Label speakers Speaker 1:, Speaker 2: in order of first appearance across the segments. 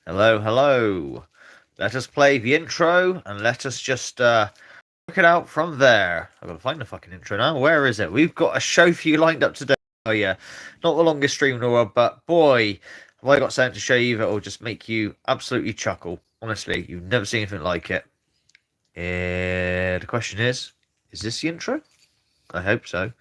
Speaker 1: Hello, hello. Let us play the intro and let us just work it out from there. I've got to find the fucking intro now. Where is it? We've got a show for you lined up today. Oh yeah, not the longest stream in the world, but boy, have I got something to show you that will just make you absolutely chuckle. Honestly, you've never seen anything like it. The question is this the intro? I hope so.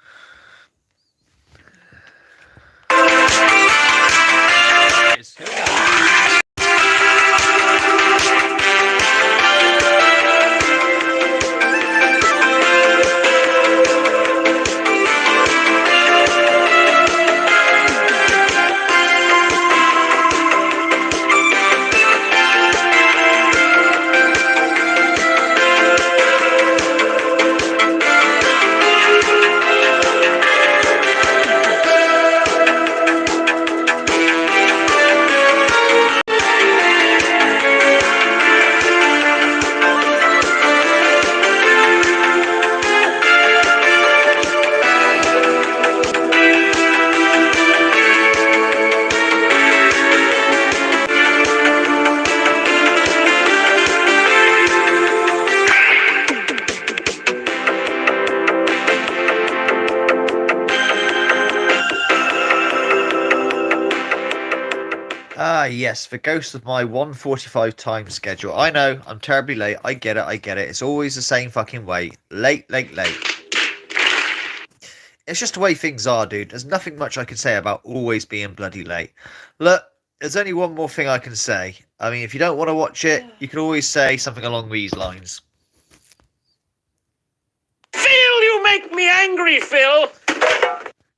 Speaker 1: Yes, the ghost of my 1:45 time schedule. I know, I'm terribly late. I get it. It's always the same fucking way. Late. It's just the way things are, dude. There's nothing much I can say about always being bloody late. Look, there's only one more thing I can say. I mean, if you don't want to watch it, you can always say something along these lines.
Speaker 2: Phil, you make me angry, Phil!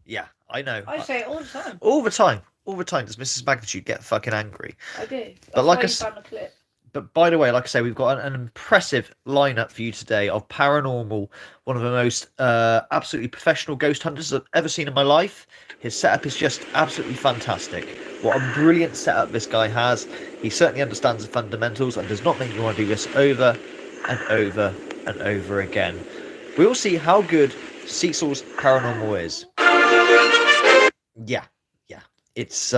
Speaker 1: Yeah, I know.
Speaker 3: I say it all the time.
Speaker 1: All the time. All the time does Mrs. Magnitude get fucking angry.
Speaker 3: I do.
Speaker 1: But like
Speaker 3: But
Speaker 1: by the way, like I say, we've got an impressive lineup for you today of Paranormal, one of the most absolutely professional ghost hunters I've ever seen in my life. His setup is just absolutely fantastic. What a brilliant setup this guy has. He certainly understands the fundamentals and does not make you want to do this over and over and over again. We'll see how good Cecil's Paranormal is. Yeah. It's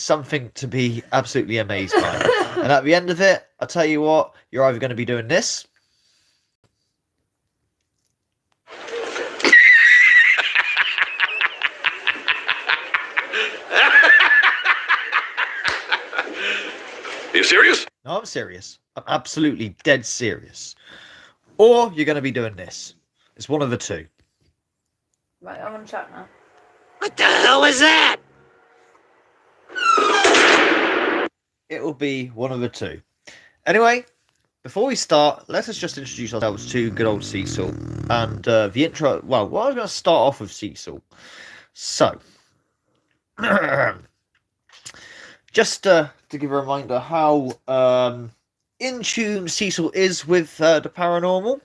Speaker 1: something to be absolutely amazed by. And at the end of it, I'll tell you what, you're either going to be doing this.
Speaker 2: You serious?
Speaker 1: No, I'm serious. I'm absolutely dead serious. Or you're going to be doing this. It's one of the two.
Speaker 3: Right, I'm on chat now.
Speaker 2: What the hell is that?
Speaker 1: It will be one of the two. Anyway, before we start, let us just introduce ourselves to good old Cecil. And the intro... Well, I was going to start off with Cecil. So, just to give a reminder how in tune Cecil is with the paranormal.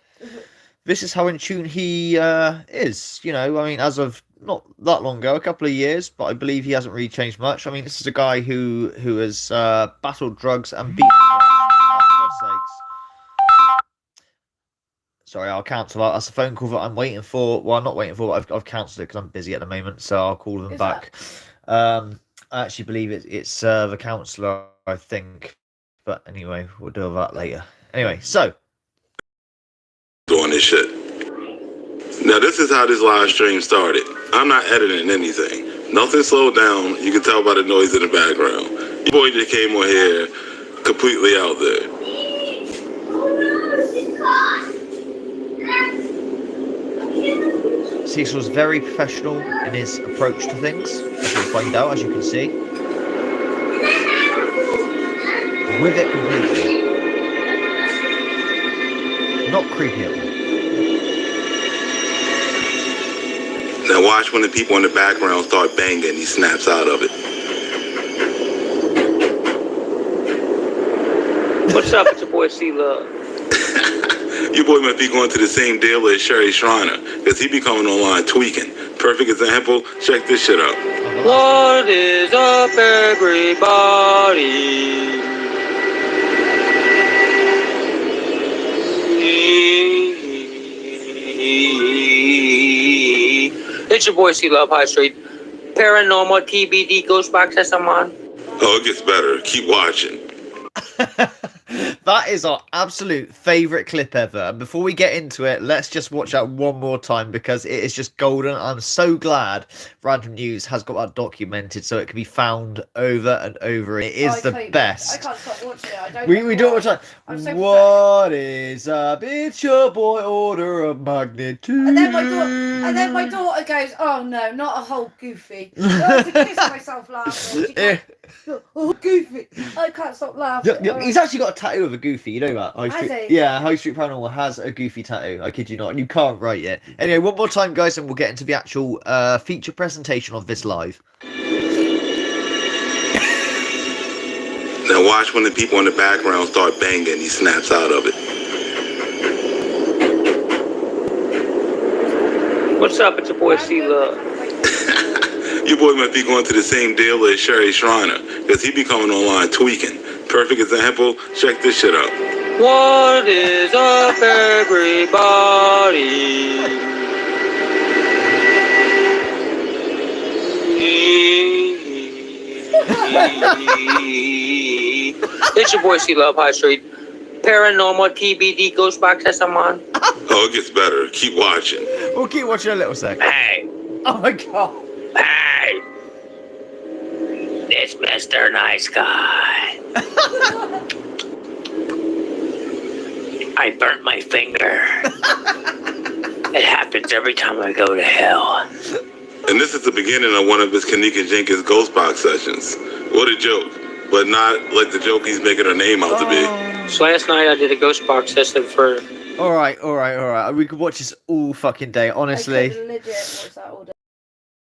Speaker 1: This is how in tune he is. You know, I mean, as of not that long ago, a couple of years, but I believe he hasn't really changed much. I mean, this is a guy who has battled drugs and beaten drugs. For God's sakes. Sorry, I'll cancel that. That's a phone call that I'm waiting for. Well, I'm not waiting for, but I've cancelled it because I'm busy at the moment, so I'll call them back. I actually believe it's the counsellor, I think. But anyway, we'll deal with that later. Anyway, so.
Speaker 4: Doing this shit. Now this is how this live stream started. I'm not editing anything. Nothing slowed down. You can tell by the noise in the background. Your boy just came on here completely out there.
Speaker 1: Cecil's very professional in his approach to things, as you'll find out, as you can see. With it completely. Not creepy at all.
Speaker 4: Now watch when the people in the background start banging, he snaps out of it.
Speaker 2: What's up? It's your boy C-Love.
Speaker 4: Your boy might be going to the same dealer as Sherry Shriner, because he be coming online tweaking. Perfect example, check this shit out.
Speaker 2: What is up, everybody? It's your boy C-Love High Street. Paranormal TBD Ghostbox SMR.
Speaker 4: Oh, it gets better. Keep watching.
Speaker 1: That is our absolute favourite clip ever. And before we get into it, let's just watch that one more time because it is just golden. I'm so glad Random News has got that documented so it can be found over and over. It is the best.
Speaker 3: I can't stop watching it. I don't
Speaker 1: We do it all the time.
Speaker 3: I'm so
Speaker 1: What is up? It's your boy, order of magnitude.
Speaker 3: And then my daughter goes, "Oh no, not a whole Goofy." I have to kiss myself laughing. She can't- Oh, Goofy! I can't stop laughing.
Speaker 1: Yep, he's actually got a tattoo of a Goofy. You know that?
Speaker 3: Has he?
Speaker 1: Yeah, High Street Paranormal has a Goofy tattoo. I kid you not. And you can't write it. Anyway, one more time, guys, and we'll get into the actual feature presentation of this live.
Speaker 4: Now watch when the people in the background start banging, he snaps out of it.
Speaker 2: What's up? It's your boy C-Love.
Speaker 4: Your boy might be going to the same dealer as Sherry Shriner, because he be coming online tweaking. Perfect example, check this shit out.
Speaker 2: What is up, everybody? It's your boy C-Love High Street. Paranormal TBD Ghost Box SMon.
Speaker 4: Oh, it gets better. Keep watching.
Speaker 1: We'll keep watching a little sec.
Speaker 2: Hey,
Speaker 1: Oh my god.
Speaker 2: hey. It's Mr. Nice Guy. I burnt my finger. It happens every time I go to hell.
Speaker 4: And this is the beginning of one of his Kanika Jenkins ghost box sessions. What a joke. But not like the joke he's making her name out to be.
Speaker 2: So last night I did a ghost box session for...
Speaker 1: Alright. We could watch this all fucking day, honestly.
Speaker 3: I could legit watch that all day.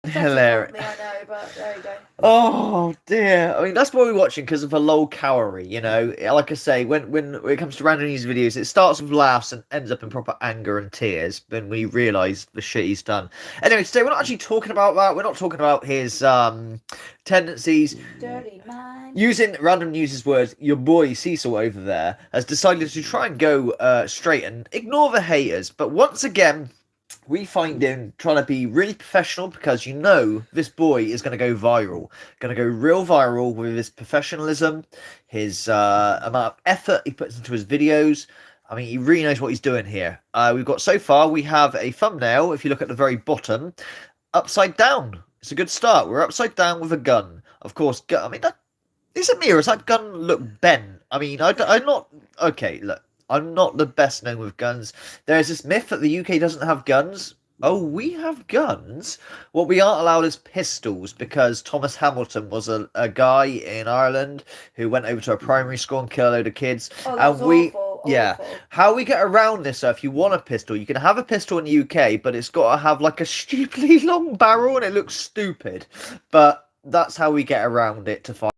Speaker 1: Hilarious.
Speaker 3: I know, but there you go.
Speaker 1: Oh dear. I mean, that's what we're watching because of a low calorie, you know. Like I say, when it comes to Random News videos, it starts with laughs and ends up in proper anger and tears when we realise the shit he's done. Anyway, today we're not actually talking about that. We're not talking about his tendencies.
Speaker 3: Dirty mind.
Speaker 1: Using Random News' words, your boy Cecil over there has decided to try and go straight and ignore the haters. But once again, we find him trying to be really professional because you know this boy is going to go viral. Going to go real viral with his professionalism, his amount of effort he puts into his videos. I mean, he really knows what he's doing here. We've got so far, we have a thumbnail, if you look at the very bottom, upside down. It's a good start. We're upside down with a gun. Of course, I mean, that, is it me or does that gun look bent? I mean, I'm not... Okay, look. I'm not the best known with guns. There's this myth that the UK doesn't have guns. Oh, we have guns? What we aren't allowed is pistols because Thomas Hamilton was a guy in Ireland who went over to a primary school and killed a load of kids.
Speaker 3: Oh, that's awful.
Speaker 1: Yeah. How we get around this, so if you want a pistol, you can have a pistol in the UK, but it's got to have like a stupidly long barrel and it looks stupid. But that's how we get around it to find.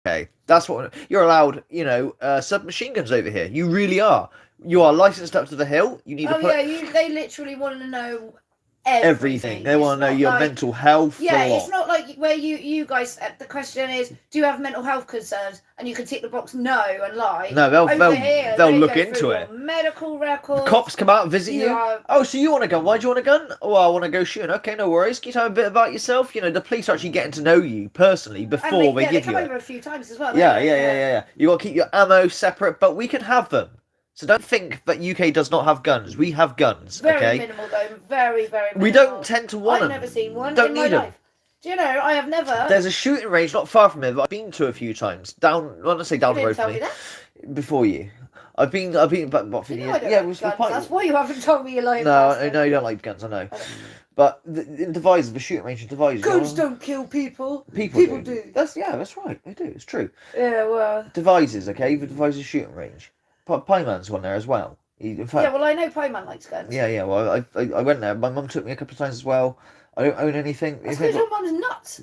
Speaker 1: Okay, that's what you're allowed. You know, submachine guns over here. You really are. You are licensed up to the hill. You need to put.
Speaker 3: Yeah, they literally want to know
Speaker 1: everything. They want to know your mental health.
Speaker 3: Yeah, it's not like where you guys. The question is, do you have mental health concerns? And you can tick the box no and lie.
Speaker 1: No, they'll look into it.
Speaker 3: Medical records.
Speaker 1: The cops come out and visit you. Oh, so you want a gun? Why do you want a gun? Oh, I want to go shooting. Okay, no worries. Can you tell me a bit about yourself? You know, the police are actually getting to know you personally before they give you.
Speaker 3: They come over a few times as well.
Speaker 1: Yeah. You got to keep your ammo separate, but we can have them. So don't think that UK does not have guns. We have guns.
Speaker 3: Very minimal though. Very minimal.
Speaker 1: We don't tend to want them.
Speaker 3: I've never seen one
Speaker 1: Don't
Speaker 3: in my life. Do you know, I have never...
Speaker 1: There's a shooting range not far from here that I've been to a few times. Down, well, I say down the road from me. Before you. I've been, but what for you? Yeah,
Speaker 3: that's why you haven't told me you like.
Speaker 1: No, you don't like guns, I know. But in Devizes, the shooting range in Devizes.
Speaker 3: Guns don't kill people.
Speaker 1: People do. That's right. They do. It's true.
Speaker 3: Yeah, well.
Speaker 1: Devizes, okay, the Devizes shooting range. Pieman's one there as well. In fact,
Speaker 3: yeah, well, I know Pieman likes guns.
Speaker 1: Yeah. Well, I went there. My mum took me a couple of times as well. I don't own anything.
Speaker 3: Because your mum's nuts.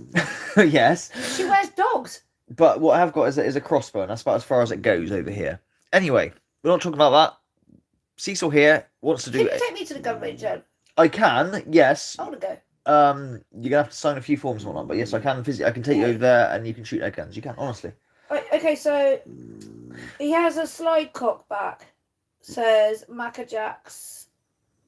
Speaker 1: Yes.
Speaker 3: She wears dogs.
Speaker 1: But what I have got is a crossbow, and that's about as far as it goes over here. Anyway, we're not talking about that. Cecil here wants to do it.
Speaker 3: Can you take me to the gun range, Joe?
Speaker 1: I can, yes.
Speaker 3: I want to go.
Speaker 1: You're gonna have to sign a few forms and whatnot, but yes, I can visit. I can take you over there, and you can shoot their guns. You can, honestly.
Speaker 3: Okay, so he has a slide cock back. Says Macca Jacks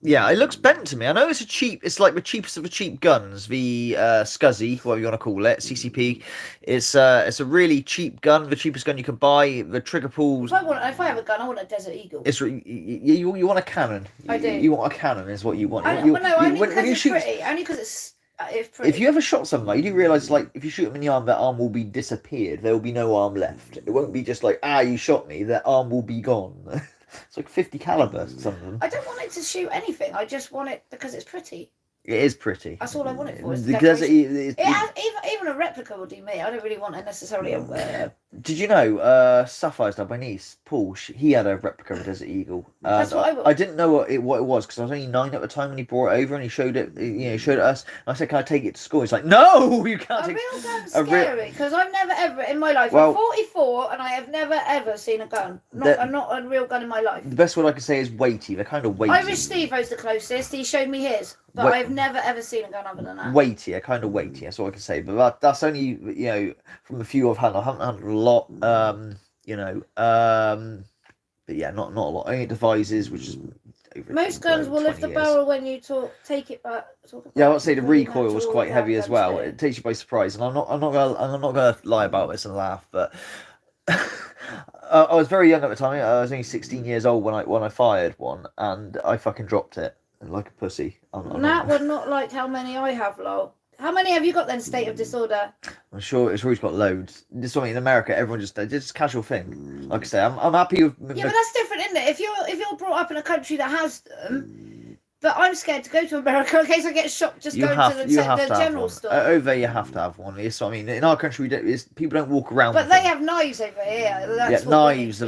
Speaker 1: Yeah, it looks bent to me. I know it's like the cheapest of the cheap guns, the Scuzzy, whatever you want to call it, CCP. It's a really cheap gun, the cheapest gun you can buy. The trigger pulls.
Speaker 3: If I have a gun, I want a Desert Eagle.
Speaker 1: You want a cannon.
Speaker 3: I do.
Speaker 1: You want a cannon is what you want.
Speaker 3: Only because it's pretty. Only because it's pretty.
Speaker 1: If you ever shot someone, you do realise, like, if you shoot them in the arm, their arm will be disappeared. There will be no arm left. It won't be just like, you shot me. Their arm will be gone. It's like 50 caliber, some of them.
Speaker 3: I don't want it to shoot anything. I just want it because it's pretty.
Speaker 1: It is pretty.
Speaker 3: That's all I want it for. Is even a replica will do me. I don't really want it necessarily.
Speaker 1: Did you know, Sapphire's dad, my niece, Paul, he had a replica of a Desert Eagle.
Speaker 3: That's what
Speaker 1: I didn't know what it was because I was only 9 at the time when he brought it over and he showed it. Showed it us. And I said, "Can I take it to school?" He's like, "No, you can't."
Speaker 3: A real gun's scary because I've never ever in my life. I'm 44 and I have never ever seen a gun. Not a real gun in my life.
Speaker 1: The best word I can say is weighty. They're kind of weighty.
Speaker 3: Irish Steve was the closest. He showed me his, but I've never ever seen a gun other than that.
Speaker 1: Weighty, kind of weighty. That's all I can say. But that's only from the few I've had. I haven't had a lot. But yeah, not a lot. Only devices, which is
Speaker 3: most guns will lift the barrel when you take it back.
Speaker 1: Yeah, I would say the recoil was quite heavy as well. It takes you by surprise, and I'm not gonna lie about this and laugh, but I was very young at the time. I was only 16 years old when I fired one, and I fucking dropped it like a pussy.
Speaker 3: That would not like how many I have, lol. How many have you got then, State of Disorder?
Speaker 1: I'm sure it's always got loads. This one in America, everyone it's a casual thing. Like I say, I'm happy with.
Speaker 3: Yeah, but that's different, isn't it? If you're brought up in a country that has them, but I'm scared to go to America in case I get shot just going to the general store.
Speaker 1: Over there, you have to have one. So I mean, in our country, people don't walk around.
Speaker 3: But they have knives over here.
Speaker 1: Knives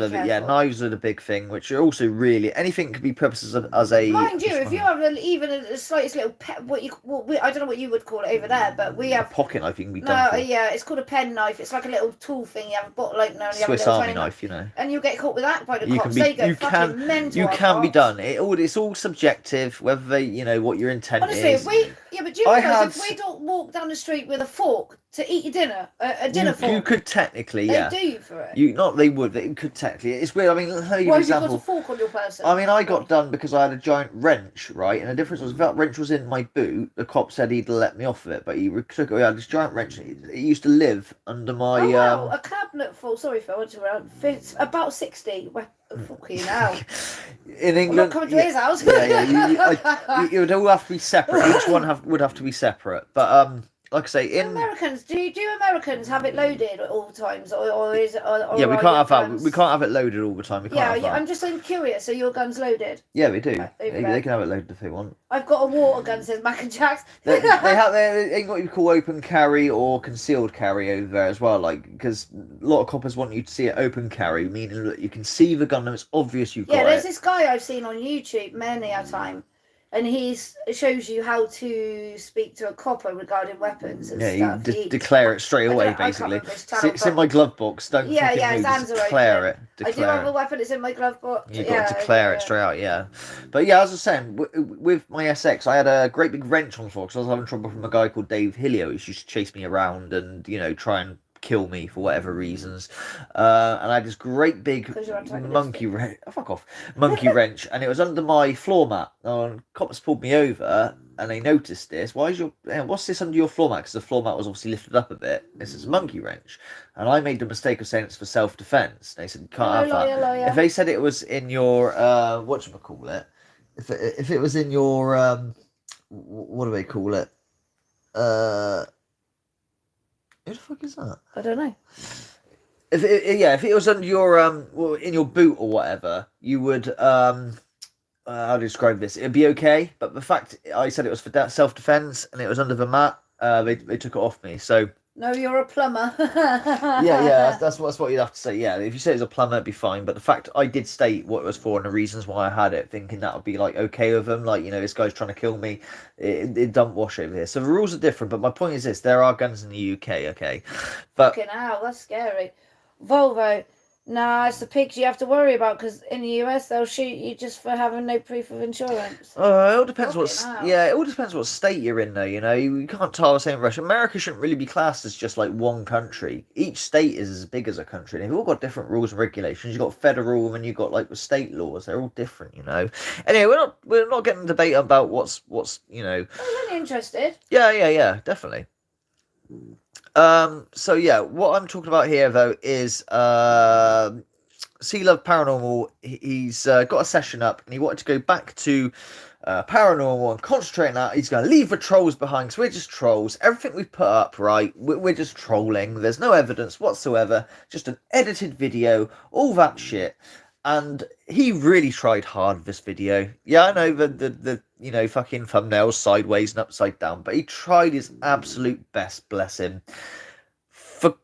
Speaker 1: are the big thing, which are also really anything could be purposes as a.
Speaker 3: Mind you, if you have even a slightest little I don't know what you would call it over there, but we have
Speaker 1: a pocket knife. You can be done for.
Speaker 3: Yeah, it's called a pen knife. It's like a little tool thing. You have a bottle opener.
Speaker 1: Swiss Army knife,
Speaker 3: and you get caught with that by the cops. They go fucking mental.
Speaker 1: You can be done. It's all subjective. Whether they, what your intent
Speaker 3: is. Honestly, but do you realise if we don't walk down the street with a fork to eat your dinner, a dinner fork,
Speaker 1: you could technically,
Speaker 3: they do you for it.
Speaker 1: They could technically. It's weird. I mean, let me give you
Speaker 3: Why
Speaker 1: an
Speaker 3: have you
Speaker 1: example.
Speaker 3: got a fork on your person?
Speaker 1: I mean, I got done because I had a giant wrench, right? And the difference was if that wrench was in my boot, the cop said he'd let me off of it, but he took it. I had this giant wrench. It used to live under my.
Speaker 3: A cabinet full. Sorry, Phil, I went fits about 60. Fuck you now.
Speaker 1: In England,
Speaker 3: I'm not coming to his house.
Speaker 1: It would all have to be separate. Each one would have to be separate. But like I say, in
Speaker 3: Americans, do Americans have it loaded at all times, or is it?
Speaker 1: Yeah, we can't have it loaded all the time.
Speaker 3: I'm just curious. So your gun's loaded?
Speaker 1: Yeah, we do. They can have it loaded if they want.
Speaker 3: I've got a water gun that says Mac and Jacks.
Speaker 1: they ain't got what you call open carry or concealed carry over there as well. Like because a lot of coppers want you to see it open carry, meaning that you can see the gun and it's obvious you've got it.
Speaker 3: Yeah, there's this guy I've seen on YouTube many a time. And he shows you how to speak to a copper regarding weapons and stuff.
Speaker 1: You declare it straight away, basically. It's in my glove box. Don't his hands are declare it.
Speaker 3: I do have a weapon. It's in my glove box.
Speaker 1: You've got to declare it straight out, yeah. But yeah, as I was saying, with my SX, I had a great big wrench on the floor because I was having trouble from a guy called Dave Hillier who used to chase me around and try and kill me for whatever reasons, and I had this great big monkey wrench. Oh, fuck off, monkey wrench, and it was under my floor mat. And cops pulled me over, and they noticed this. What's this under your floor mat? Because the floor mat was obviously lifted up a bit. This is a monkey wrench, and I made the mistake of saying it's for self-defense. They said you can't have that. If they said it was in your whatchamacallit, if it was in your what do they call it? Who the fuck is that?
Speaker 3: I don't know.
Speaker 1: If it was under your in your boot or whatever, you would how to describe this? It'd be okay. But the fact I said it was for self-defense and it was under the mat, they took it off me. So
Speaker 3: no, you're a plumber.
Speaker 1: That's what you'd have to say. Yeah, if you say it's a plumber, it'd be fine. But the fact I did state what it was for and the reasons why I had it, thinking that would be like okay with them, like this guy's trying to kill me, it don't wash over here. So the rules are different. But my point is this: there are guns in the UK, okay? But
Speaker 3: fucking hell, that's scary. Volvo. Nah, it's the pigs you have to worry about because in the US they'll shoot you just for having no proof of insurance.
Speaker 1: It all depends
Speaker 3: Fucking hell.
Speaker 1: it all depends what state you're in though, you know. You can't tar the same brush. America shouldn't really be classed as just like one country. Each state is as big as a country. They've all got different rules and regulations. You've got federal and you've got like the state laws. They're all different, you know. Anyway, we're not getting a debate about what's you know.
Speaker 3: I was only interested.
Speaker 1: Yeah, definitely. So yeah, what I'm talking about here though is Sea Love Paranormal. He's got a session up and he wanted to go back to Paranormal and concentrate on that. He's going to leave the trolls behind because we're just trolls. Everything we've put up, right, we're just trolling. There's no evidence whatsoever, just an edited video, all that shit. And he really tried hard with this video. Yeah, I know the you know, fucking thumbnails sideways and upside down, but he tried his absolute best, bless him. For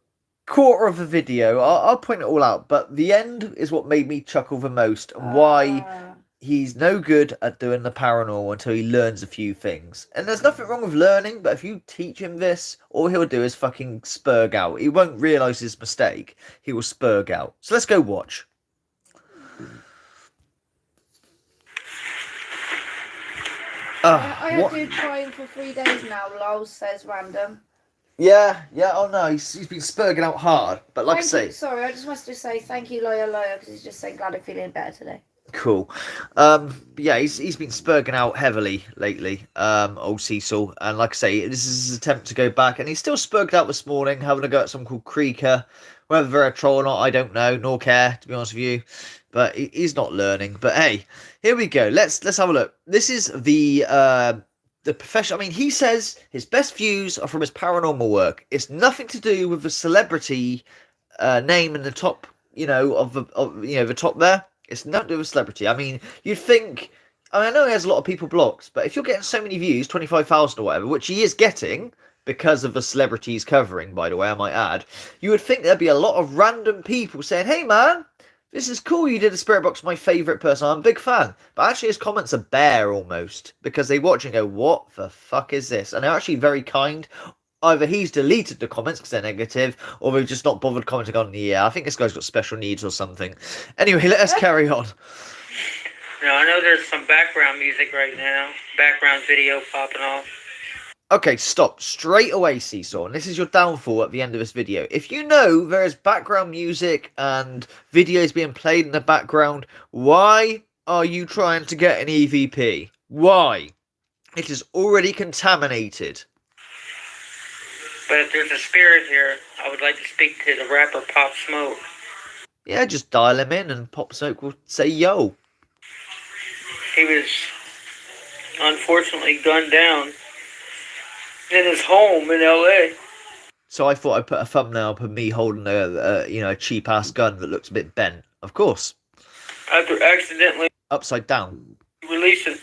Speaker 1: quarter of the video, I'll point it all out, but the end is what made me chuckle the most, and why he's no good at doing the paranormal until he learns a few things. And there's nothing wrong with learning, but if you teach him this, all he'll do is fucking spurg out. He won't realise his mistake. He will spurg out. So let's go watch.
Speaker 3: I had to try him for 3 days now, lol, says random.
Speaker 1: Yeah, oh no, he's been spurging out hard, but like I say...
Speaker 3: Sorry, I just wanted to say thank you, lawyer, because he's just saying glad I'm feeling better today.
Speaker 1: Cool. But yeah, he's been spurging out heavily lately, old Cecil, and like I say, this is his attempt to go back, and he's still spurged out this morning, having a go at someone called Creaker. Whether they're a troll or not, I don't know, nor care, to be honest with you. But he's not learning. But hey, here we go. Let's have a look. This is the professional. I mean, he says his best views are from his paranormal work. It's nothing to do with the celebrity name in the top, you know, of the top there. It's nothing to do with celebrity. I mean, you'd think. I know he has a lot of people blocked, but if you're getting so many views, 25,000 or whatever, which he is getting because of the celebrities covering, by the way, I might add, you would think there'd be a lot of random people saying, "Hey, man, this is cool. You did a spirit box. My favourite person. I'm a big fan." But actually, his comments are bare almost because they watch and go, "What the fuck is this?" And they're actually very kind. Either he's deleted the comments because they're negative, or they've just not bothered commenting on the I think this guy's got special needs or something. Anyway, let us carry on.
Speaker 2: No, I know there's some background music right now. Background video popping off.
Speaker 1: Okay, stop. Straight away, Seesaw. And this is your downfall at the end of this video. If you know there is background music and videos being played in the background, why are you trying to get an EVP? Why? It is already contaminated.
Speaker 2: But if there's a spirit here, I would like to speak to the rapper Pop Smoke.
Speaker 1: Yeah, just dial him in and Pop Smoke will say yo.
Speaker 2: He was unfortunately gunned down in his home in LA.
Speaker 1: So I thought I'd put a thumbnail up of me holding a cheap ass gun that looks a bit bent. Of course.
Speaker 2: After accidentally
Speaker 1: upside down
Speaker 2: releasing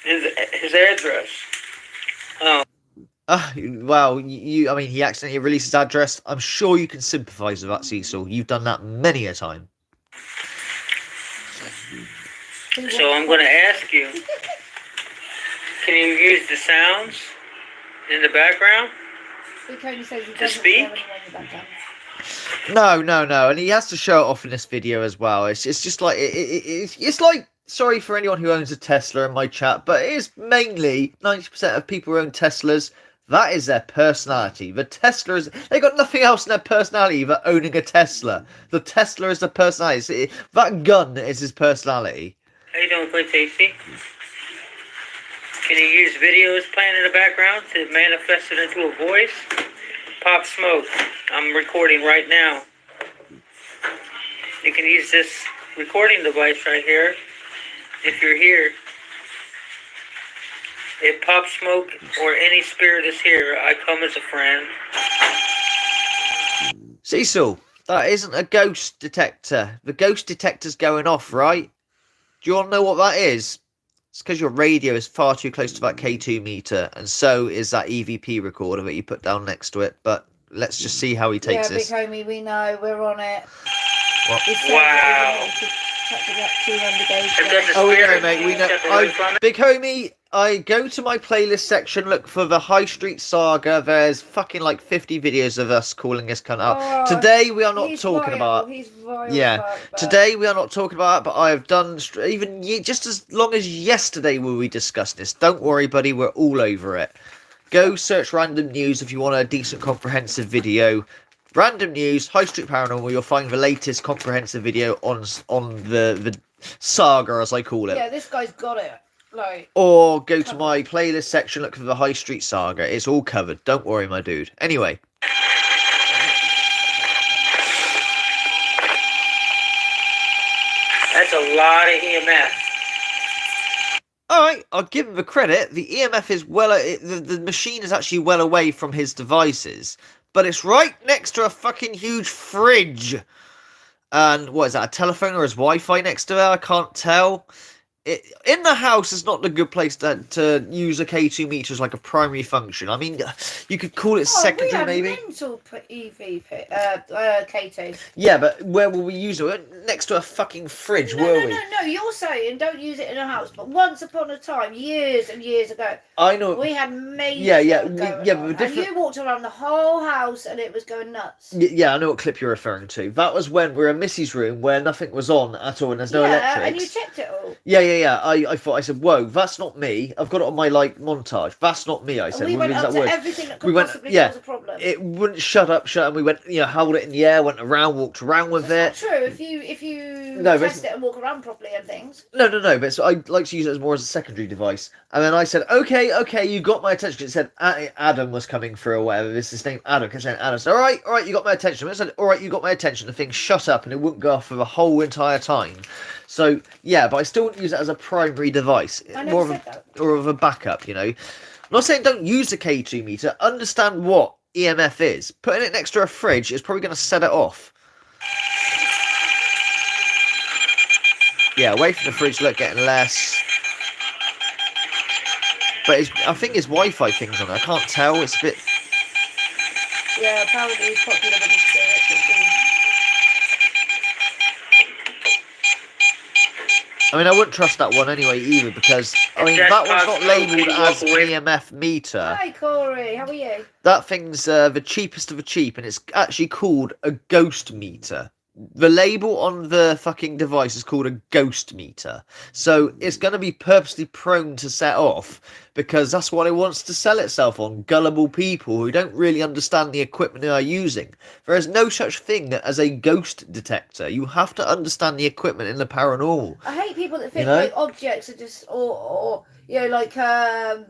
Speaker 2: his address. Oh.
Speaker 1: Wow, I mean, he accidentally released his address. I'm sure you can sympathise with that, Cecil. You've done that many a time.
Speaker 2: So I'm going to ask you, can you use the sounds in the background to speak?
Speaker 1: No, and he has to show it off in this video as well. It's just like it's like, sorry for anyone who owns a Tesla in my chat, but it is mainly 90% of people who own Teslas. That is their personality. The Tesla is... They got nothing else in their personality but owning a Tesla. The Tesla is the personality. That gun is his personality.
Speaker 2: How you doing, Clint Tasty? Can you use videos playing in the background to manifest it into a voice? Pop Smoke, I'm recording right now. You can use this recording device right here if you're here. If Pop Smoke or any spirit is here, I come as a friend.
Speaker 1: Cecil, that isn't a ghost detector. The ghost detector's going off, right? Do you want to know what that is? It's because your radio is far too close to that K2 meter, and so is that EVP recorder that you put down next to it. But let's just see how he takes this.
Speaker 3: Yeah, big homie, we know. We're on it.
Speaker 2: Wow. If there's a
Speaker 1: Oh, we know,
Speaker 2: spirit,
Speaker 1: mate. We know.
Speaker 2: step away from it.
Speaker 1: Big homie, I go to my playlist section, look for the High Street Saga. There's fucking like 50 videos of us calling this cunt out.
Speaker 3: Oh,
Speaker 1: Today we are not talking about.
Speaker 3: He's vile,
Speaker 1: Yeah,
Speaker 3: but-
Speaker 1: today we are not talking about it, but I have done just as long as yesterday where we discussed this. Don't worry, buddy, we're all over it. Go search random news if you want a decent comprehensive video. Random news, High Street Paranormal. You'll find the latest comprehensive video on the saga, as I call it.
Speaker 3: Yeah, this guy's got it. Like,
Speaker 1: Or go to my playlist section, look for the High Street Saga. It's all covered. Don't worry, my dude. Anyway.
Speaker 2: That's a lot of EMF.
Speaker 1: Alright, I'll give him the credit. The EMF is the machine is actually well away from his devices. But it's right next to a fucking huge fridge. And what is that, a telephone or his Wi-Fi next to it? I can't tell. In the house is not the good place to use a K2 meter as like a primary function. I mean, you could call it secondary, maybe.
Speaker 3: Mental K2.
Speaker 1: Yeah, but where will we use it? Next to a fucking fridge,
Speaker 3: No,
Speaker 1: will we?
Speaker 3: No, you're saying don't use it in a house. But once upon a time, years and years ago,
Speaker 1: I know.
Speaker 3: we had major
Speaker 1: But different.
Speaker 3: and you walked around the whole house and it was going nuts.
Speaker 1: Yeah, I know what clip you're referring to. That was when we were in Missy's room where nothing was on at all and there's no electrics.
Speaker 3: And you checked it all.
Speaker 1: Yeah. I said, whoa, that's not me. I've got it on my montage. That's not me. I said.
Speaker 3: And we went up to everything that could possibly cause a problem.
Speaker 1: It wouldn't shut up, and we went, held it in the air, went around, walked around with
Speaker 3: That's
Speaker 1: it.
Speaker 3: not true. If you test it and walk around properly and things.
Speaker 1: No. But so I like to use it more as a secondary device. And then I said, okay, you got my attention. It said Adam was coming through or whatever. This is his name, Adam. Kept saying Adam. I said, all right, you got my attention. I said, all right, you got my attention. The thing shut up and it wouldn't go off for the whole entire time. So yeah, but I still wouldn't use it as a primary device.
Speaker 3: I never
Speaker 1: More
Speaker 3: said that.
Speaker 1: or of a backup, I'm not saying don't use the K2 meter. Understand what EMF is. Putting it next to a fridge is probably going to set it off. Yeah, away from the fridge, look, getting less. But I think his Wi-Fi thing's on it. I can't tell. It's a bit.
Speaker 3: Yeah, apparently it's popular with the spirits.
Speaker 1: I mean, I wouldn't trust that one anyway either because that one's not labelled as an EMF meter.
Speaker 3: Hi Corey, how are you?
Speaker 1: That thing's the cheapest of the cheap, and it's actually called a ghost meter. The label on the fucking device is called a ghost meter. So it's going to be purposely prone to set off because that's what it wants to sell itself on. Gullible people who don't really understand the equipment they are using. There is no such thing as a ghost detector. You have to understand the equipment in the paranormal.
Speaker 3: I hate people that think like objects are just or like that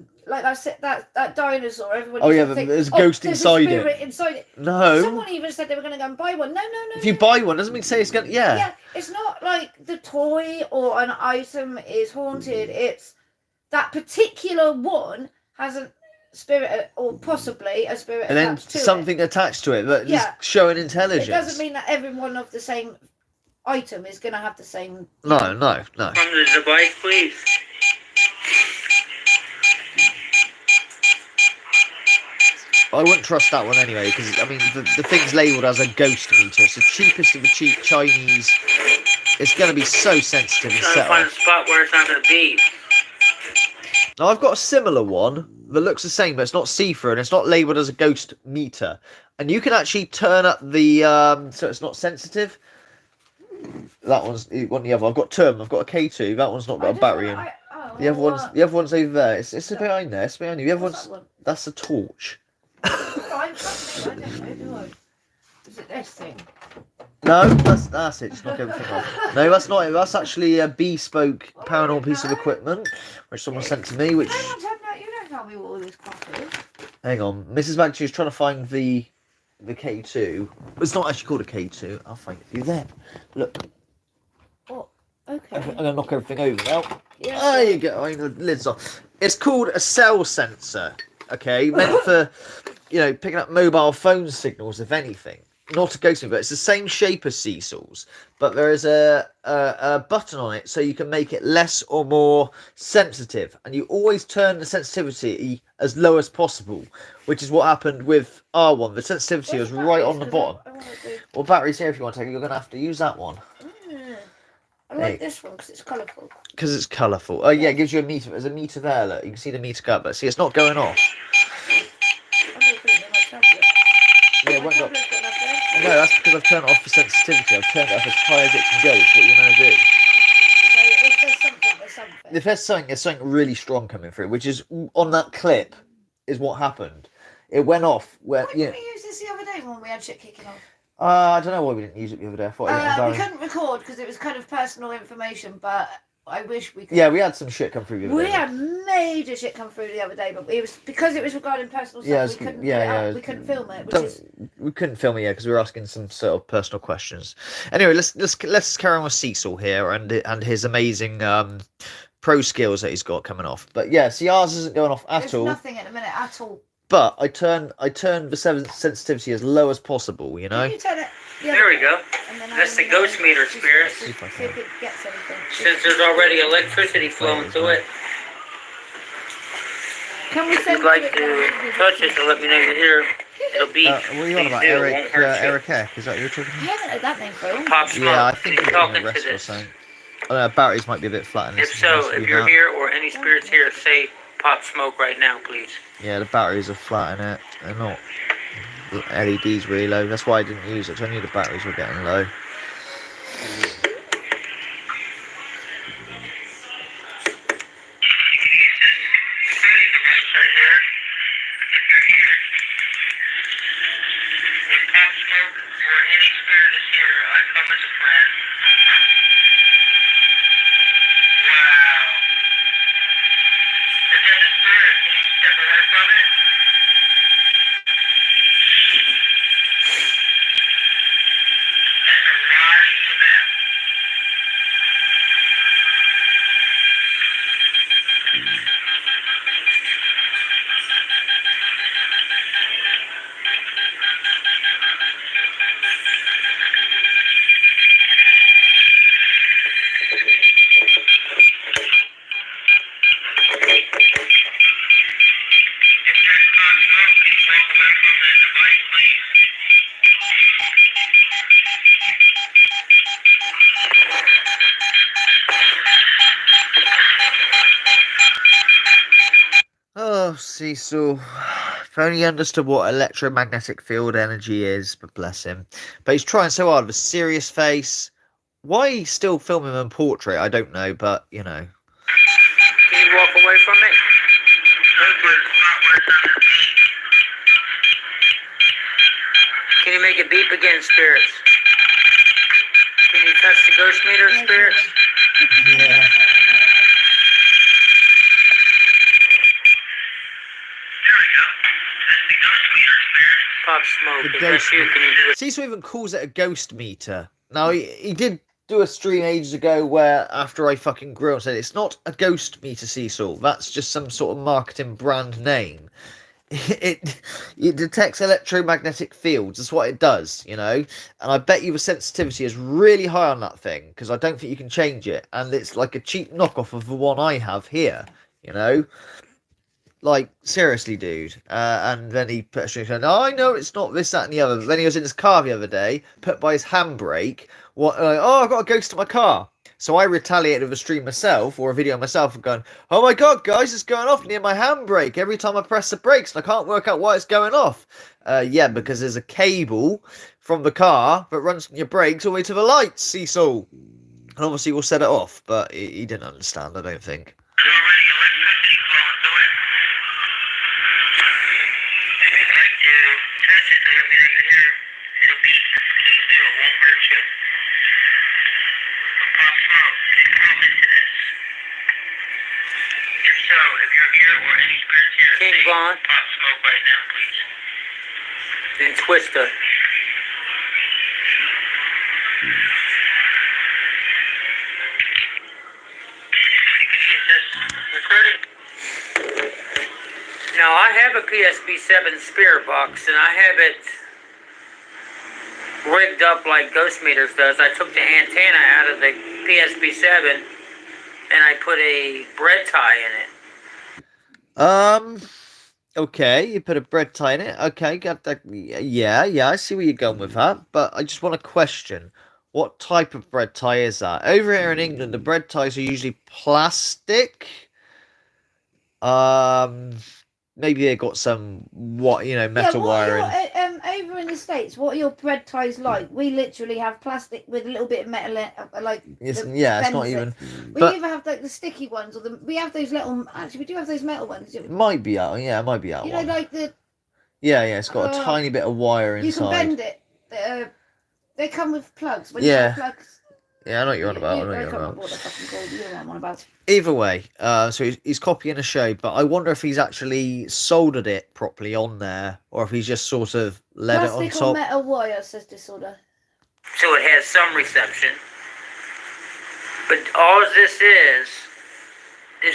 Speaker 3: dinosaur. Everyone.
Speaker 1: Oh yeah, there's a ghost inside it. No.
Speaker 3: Someone even said they were going to go and buy one. No.
Speaker 1: If you buy one, doesn't mean say it's going. Yeah.
Speaker 3: Yeah, it's not like the toy or an item is haunted. It's that particular one has a spirit or possibly a spirit
Speaker 1: and then
Speaker 3: attached to
Speaker 1: something attached to it that is showing intelligence.
Speaker 3: It doesn't mean that everyone of the same item is going to have the same.
Speaker 1: No.
Speaker 2: From the device, please.
Speaker 1: I wouldn't trust that one anyway, because, I mean, the thing's labelled as a ghost meter. It's the cheapest of the cheap Chinese. It's going to be so sensitive and
Speaker 2: Trying
Speaker 1: set
Speaker 2: to find a
Speaker 1: off.
Speaker 2: spot where it's not going to be.
Speaker 1: Now, I've got a similar one that looks the same, but it's not see-through, and it's not labelled as a ghost meter. And you can actually turn up the, so it's not sensitive. That one's the other. I've got two. I've got a K2. That one's not got a battery in. The other one's over there. It's behind there. It's behind you. The other one's, that's a torch.
Speaker 3: I don't know, do I? Is it this thing?
Speaker 1: No, that's it. Just knock everything off. No, that's not it. That's actually a bespoke paranormal piece of equipment which someone sent to me. Which
Speaker 3: You don't tell me what all this crap is.
Speaker 1: hang on, Mrs. Maggie is trying to find the K2. It's not actually called a K2. I'll find it for you there. Look,
Speaker 3: Oh, okay.
Speaker 1: I'm gonna knock everything over now.
Speaker 3: Yeah.
Speaker 1: There you go. I mean, the lid's off. It's called a cell sensor. Okay, meant for picking up mobile phone signals, if anything. Not a ghost, but it's the same shape as Cecil's, but there is a button on it so you can make it less or more sensitive, and you always turn the sensitivity as low as possible, which is what happened with our one. The sensitivity was right on the bottom. Well, battery's here if you want to take it. You're going to have to use that one.
Speaker 3: I like this one because it's colourful.
Speaker 1: Because it's colourful. Oh yeah, it gives you a meter. There's a meter there. Look, you can see the meter go up, but see, it's not going off.
Speaker 3: I'm going to put it in my tablet.
Speaker 1: Yeah, it
Speaker 3: My
Speaker 1: won't go.
Speaker 3: tablet's got nothing.
Speaker 1: Oh, no, that's because I've turned it off for sensitivity. I've turned it up as high as it can go. It's what you're going to do.
Speaker 3: So if there's something, there's something.
Speaker 1: If there's something really strong coming through, which is on that clip, is what happened. It went off. Where
Speaker 3: Why didn't we use this the other day when we had shit kicking off?
Speaker 1: I don't know why we didn't use it the other day. I thought
Speaker 3: we couldn't record because it was kind of personal information, but I wish we could.
Speaker 1: Yeah, we had some shit come through the other day.
Speaker 3: We had major shit come through the other day, but it was because it was regarding personal stuff. We couldn't we couldn't film it.
Speaker 1: We couldn't film it because we were asking some sort of personal questions. Anyway, let's carry on with Cecil here and his amazing pro skills that he's got coming off. But yeah, see, ours isn't going off at all.
Speaker 3: There's nothing at the minute at all.
Speaker 1: But I turn the sensitivity as low as possible, you know?
Speaker 3: Can you turn it
Speaker 2: There we go. That's the ghost meter, spirits.
Speaker 3: See if it gets anything.
Speaker 2: Since there's already electricity flowing through it.
Speaker 3: Can we
Speaker 2: If
Speaker 3: send
Speaker 2: you'd like to touch it to let me know you're here, it'll be.
Speaker 1: What are you on about? Eric Eck? Is that what you're talking
Speaker 3: I
Speaker 1: about?
Speaker 3: haven't heard that name for a long
Speaker 2: Pop
Speaker 3: time.
Speaker 2: Smoke.
Speaker 1: Yeah, I think
Speaker 2: He's
Speaker 1: he's on
Speaker 2: talking
Speaker 1: the
Speaker 2: to
Speaker 1: rest or
Speaker 2: this.
Speaker 1: something. Batteries might be a bit flat in this.
Speaker 2: If so, if you're here or any spirits here, say Pop Smoke right now, please.
Speaker 1: Yeah, the batteries are flat in it. They're not. The LED's really low. That's why I didn't use it. So I knew the batteries were getting low. Oh, Cecil. If only he understood what electromagnetic field energy is, but bless him. But he's trying so hard with a serious face. Why he's still filming him in portrait, I don't know, but, you know.
Speaker 2: Can you walk away from it? Thank you. Can you make it beep again, spirits? Can you touch the ghost meter, spirits?
Speaker 1: Yeah.
Speaker 2: Pop Smoke. Is that you? Can you do it?
Speaker 1: Cecil even calls it a ghost meter. Now, he did do a stream ages ago where, after I fucking grew up, said it's not a ghost meter, Cecil. That's just some sort of marketing brand name. It detects electromagnetic fields. That's what it does, you know. And I bet you the sensitivity is really high on that thing because I don't think you can change it. And it's like a cheap knockoff of the one I have here, you know. Like, seriously, dude. And then he put a string saying, "Oh, I know it's not this, that, and the other." But then he was in his car the other day, put by his handbrake. Oh, I've got a ghost in my car. So I retaliated with a stream myself, or a video myself, and going, "Oh my god, guys, it's going off near my handbrake every time I press the brakes, and I can't work out why it's going off." Yeah, because there's a cable from the car that runs from your brakes all the way to the lights, Cecil. And obviously we'll set it off, but he didn't understand, I don't think.
Speaker 2: King Von. Pop Smoke right now, please. Then Twister. Now I have a PSP7 spirit box and I have it rigged up like Ghost Meters does. I took the antenna out of the PSP7 and I put a bread tie in it.
Speaker 1: Okay, you put a bread tie in it. Okay, got that. Yeah, I see where you're going with that. But I just want to question, What type of bread tie is that? Over here in England, the bread ties are usually plastic. Maybe they got some metal wiring.
Speaker 3: Over in the States, what are your bread ties like? We literally have plastic with a little bit of metal
Speaker 1: It's not even.
Speaker 3: We either have like the sticky ones or we have those little. Actually, we do have those metal ones.
Speaker 1: It might be out. Yeah, it might be out.
Speaker 3: You know, like the.
Speaker 1: Yeah. It's got a tiny bit of wire inside.
Speaker 3: You can bend it. They come with plugs. When
Speaker 1: you
Speaker 3: have plugs.
Speaker 1: Yeah, I know what you're on about. Either way, so he's copying a show, but I wonder if he's actually soldered it properly on there, or if he's just sort of let it on top.
Speaker 3: Plastic or metal wire, says Disorder.
Speaker 2: So it has some reception. But all this is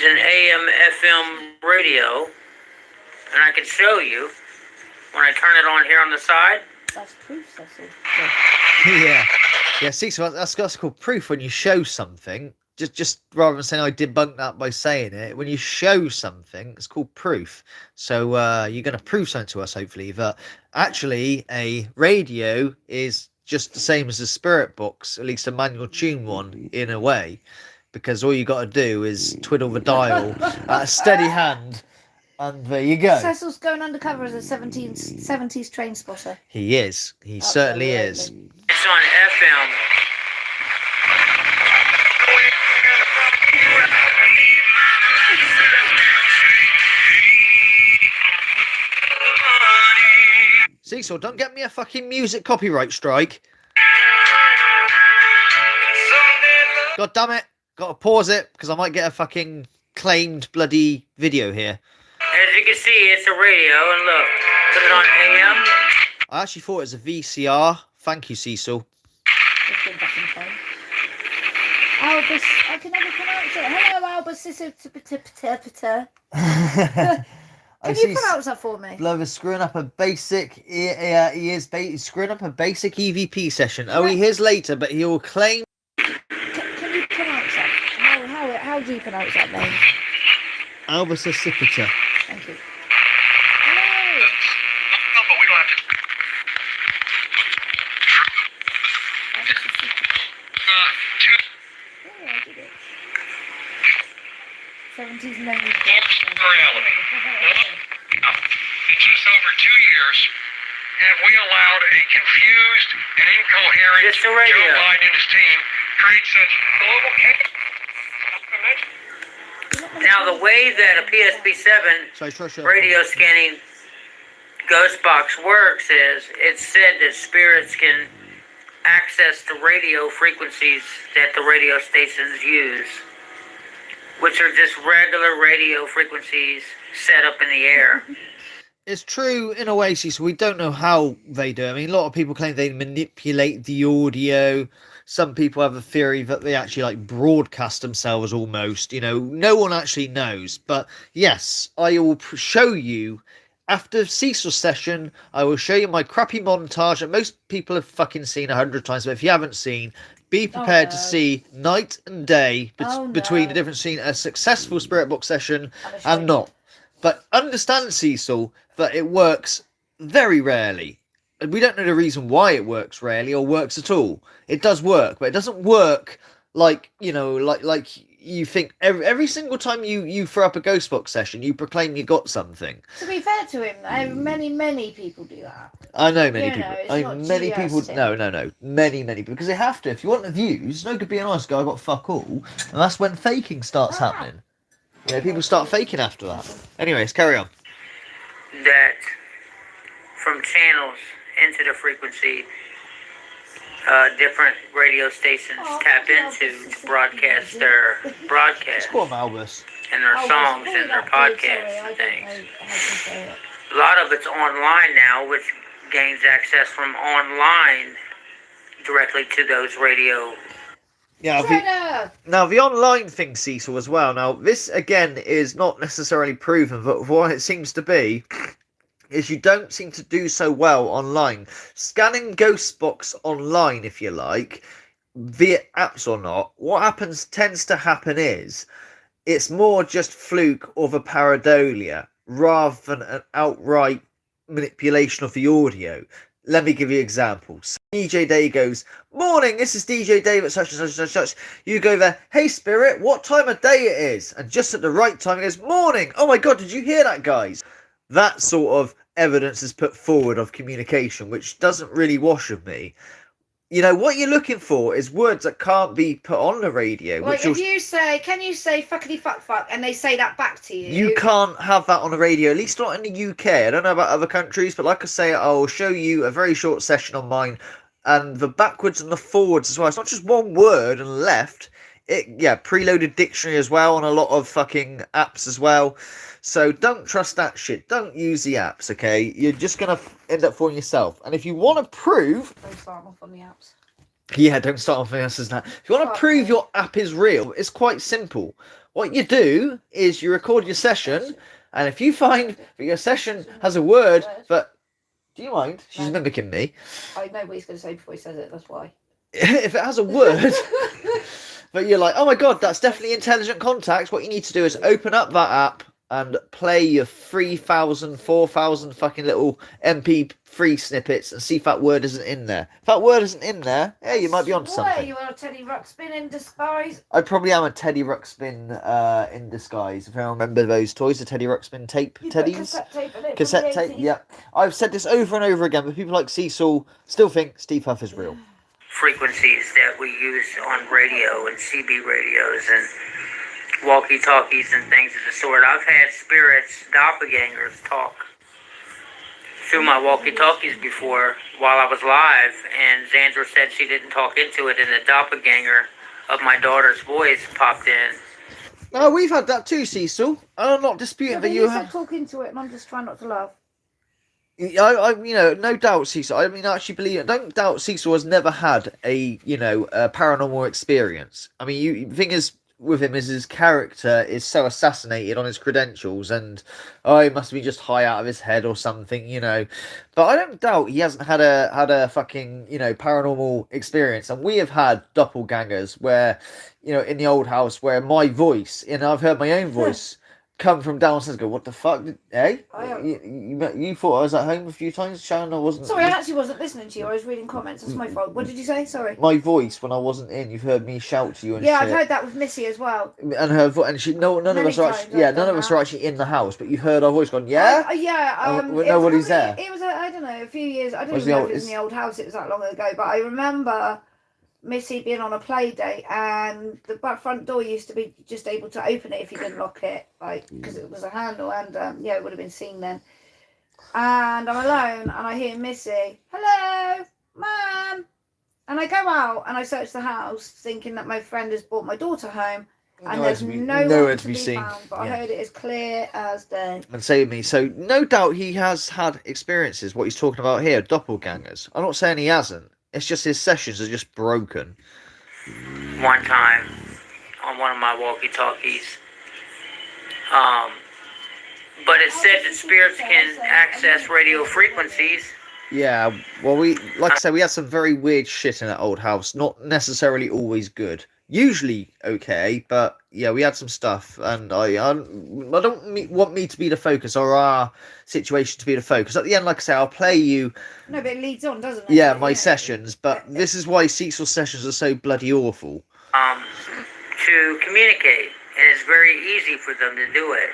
Speaker 2: an AM FM radio, and I can show you when I turn it on here on the side.
Speaker 3: That's proof, Cecil.
Speaker 1: Yeah. See, so that's called proof. When you show something, just rather than saying I debunked that by saying it, when you show something, it's called proof. So you're going to prove something to us, hopefully, that actually a radio is just the same as a spirit box, at least a manual tune one, in a way, because all you got to do is twiddle the dial at a steady hand. And there you go.
Speaker 3: Cecil's going undercover as a 70s train spotter.
Speaker 1: He is. He certainly is.
Speaker 2: It's on FM.
Speaker 1: Cecil, don't get me a fucking music copyright strike. God damn it. Gotta pause it, because I might get a fucking claimed bloody video here.
Speaker 2: As you can see, it's a radio, and look, put it on AM.
Speaker 1: I actually thought it was a VCR. Thank you, Cecil.
Speaker 3: Albus, I can never pronounce it. Hello, Albus. Can you pronounce that for me?
Speaker 1: Blow is screwing up a basic. He is screwing up a basic EVP session. Oh, he is later, but he will claim.
Speaker 3: Can you pronounce that? How do you pronounce that name?
Speaker 1: Albus Accipiter.
Speaker 3: Thank you.
Speaker 2: But we don't have to.
Speaker 3: 70s memory.
Speaker 2: Reality. In just over 2 years, have we allowed a confused and incoherent Joe Biden and his team create such global chaos? Now, the way that a PSP-7 radio scanning ghost box works is it's said that spirits can access the radio frequencies that the radio stations use, which are just regular radio frequencies set up in the air.
Speaker 1: It's true in a way, so we don't know how they do. I mean, a lot of people claim they manipulate the audio. Some people have a theory that they actually broadcast themselves almost. No one actually knows. But yes, I will show you after Cecil's session. I will show you my crappy montage that most people have fucking seen 100 times. But if you haven't seen, be prepared to see night and day between the difference between a successful spirit box session and not. But understand, Cecil, that it works very rarely. We don't know the reason why it works rarely or works at all. It does work, but it doesn't work like you think. Every single time you throw up a ghost box session, you proclaim you got something.
Speaker 3: To be fair to him, many people do that.
Speaker 1: I know many people. Many people. No. Many people. Because they have to. If you want the views, no good being honest, guy. I got fuck all, and that's when faking starts happening. People start faking after that. Anyways, carry on.
Speaker 2: That from channels into the frequency, different radio stations tap into to broadcast their broadcasts.
Speaker 1: Go on, Albus.
Speaker 2: And their songs and their podcasts and things. A lot of it's online now, which gains access from online directly to those radio.
Speaker 1: Yeah. Now the online thing, Cecil, as well. Now this again is not necessarily proven, but what it seems to be is you don't seem to do so well online. Scanning Ghostbox online, if you like, via apps or not, what tends to happen is it's more just fluke or the pareidolia rather than an outright manipulation of the audio. let me give you examples. DJ Day goes, morning, this is DJ Dave at such and such and such and such. You go there, hey Spirit, what time of day it is? And just at the right time, he goes, morning. Oh my God, did you hear that, guys? That sort of evidence is put forward of communication, which doesn't really wash with me. You know, what you're looking for is words that can't be put on the radio.
Speaker 3: Like, if you say, can you say fuckity fuck, and they say that back to you?
Speaker 1: You can't have that on the radio, at least not in the UK. I don't know about other countries, but like I say, I'll show you a very short session on mine, and the backwards and the forwards as well. It's not just one word and left. Preloaded dictionary as well on a lot of fucking apps as well. So don't trust that shit. Don't use the apps, okay? You're just going to end up fooling yourself. And if you want to prove...
Speaker 3: Don't start off on the apps.
Speaker 1: Yeah, don't start off on the apps as that. If you want to prove your app is real, it's quite simple. What you do is you record your session, and if you find that your session has a word that... Do you mind? She's mimicking me.
Speaker 3: I know what he's going to say before he says it, that's why.
Speaker 1: If it has a word... But you're like, oh my God, that's definitely intelligent contacts. What you need to do is open up that app and play your 3,000, 4,000 fucking little MP3 snippets and see if that word isn't in there. If that word isn't in there, yeah, you might be onto something.
Speaker 3: You are a Teddy Ruxpin in disguise.
Speaker 1: I probably am a Teddy Ruxpin in disguise. If I remember those toys, the Teddy Ruxpin teddies.
Speaker 3: Cassette tape in it.
Speaker 1: Cassette tape, yeah. I've said this over and over again, but people like Cecil still think Steve Huff is real.
Speaker 2: Frequencies that we use on radio and CB radios and walkie-talkies and things of the sort. I've had spirits, doppelgangers, talk through my walkie-talkies before while I was live, and Xandra said she didn't talk into it, and the doppelganger of my daughter's voice popped in.
Speaker 1: No, we've had that too, Cecil. I'm not disputing that you have.
Speaker 3: Talk into it, and I'm just trying not to laugh.
Speaker 1: No doubt Cecil. I mean, I actually believe it. Don't doubt Cecil has never had a paranormal experience. I mean, the thing is with him is his character is so assassinated on his credentials, and he must be just high out of his head or something, But I don't doubt he hasn't had a fucking paranormal experience, and we have had doppelgangers where in the old house where my voice, I've heard my own voice. Come from downstairs, go, what the fuck? You thought I was at home a few times, Sharon? I wasn't.
Speaker 3: Sorry, I actually wasn't listening to you. I was reading comments. That's my fault. What did you say? Sorry.
Speaker 1: My voice when I wasn't in. You've heard me shout to you and
Speaker 3: yeah,
Speaker 1: shit.
Speaker 3: I've heard that with Missy as well.
Speaker 1: And her voice, and she none of us are actually, none of us are actually in the house, but you heard our voice going, yeah. Nobody's there.
Speaker 3: It was I don't know, a few years. I don't even know if it was in the old house. It was that long ago, but I remember Missy being on a play date, and the back front door used to be just able to open it if you didn't lock it, because it was a handle, and it would have been seen then. And I'm alone, and I hear Missy, hello, Mum, and I go out and I search the house, thinking that my friend has brought my daughter home, and there's nowhere to be seen. Found, but I heard it as clear as day.
Speaker 1: And save me. So no doubt he has had experiences. What he's talking about here, doppelgangers. I'm not saying he hasn't. It's just his sessions are just broken.
Speaker 2: One time, on one of my walkie-talkies, but it said that spirits can access radio frequencies.
Speaker 1: Yeah, well, like I said, we had some very weird shit in that old house. Not necessarily always good. Usually okay, but yeah, we had some stuff, and I don't want me to be the focus, or our situation to be the focus. At the end, like I say, I'll play you.
Speaker 3: No, but it leads on, doesn't it?
Speaker 1: Yeah, my sessions, but this is why Cecil's sessions are so bloody awful.
Speaker 2: To communicate, and it's very easy for them to do it.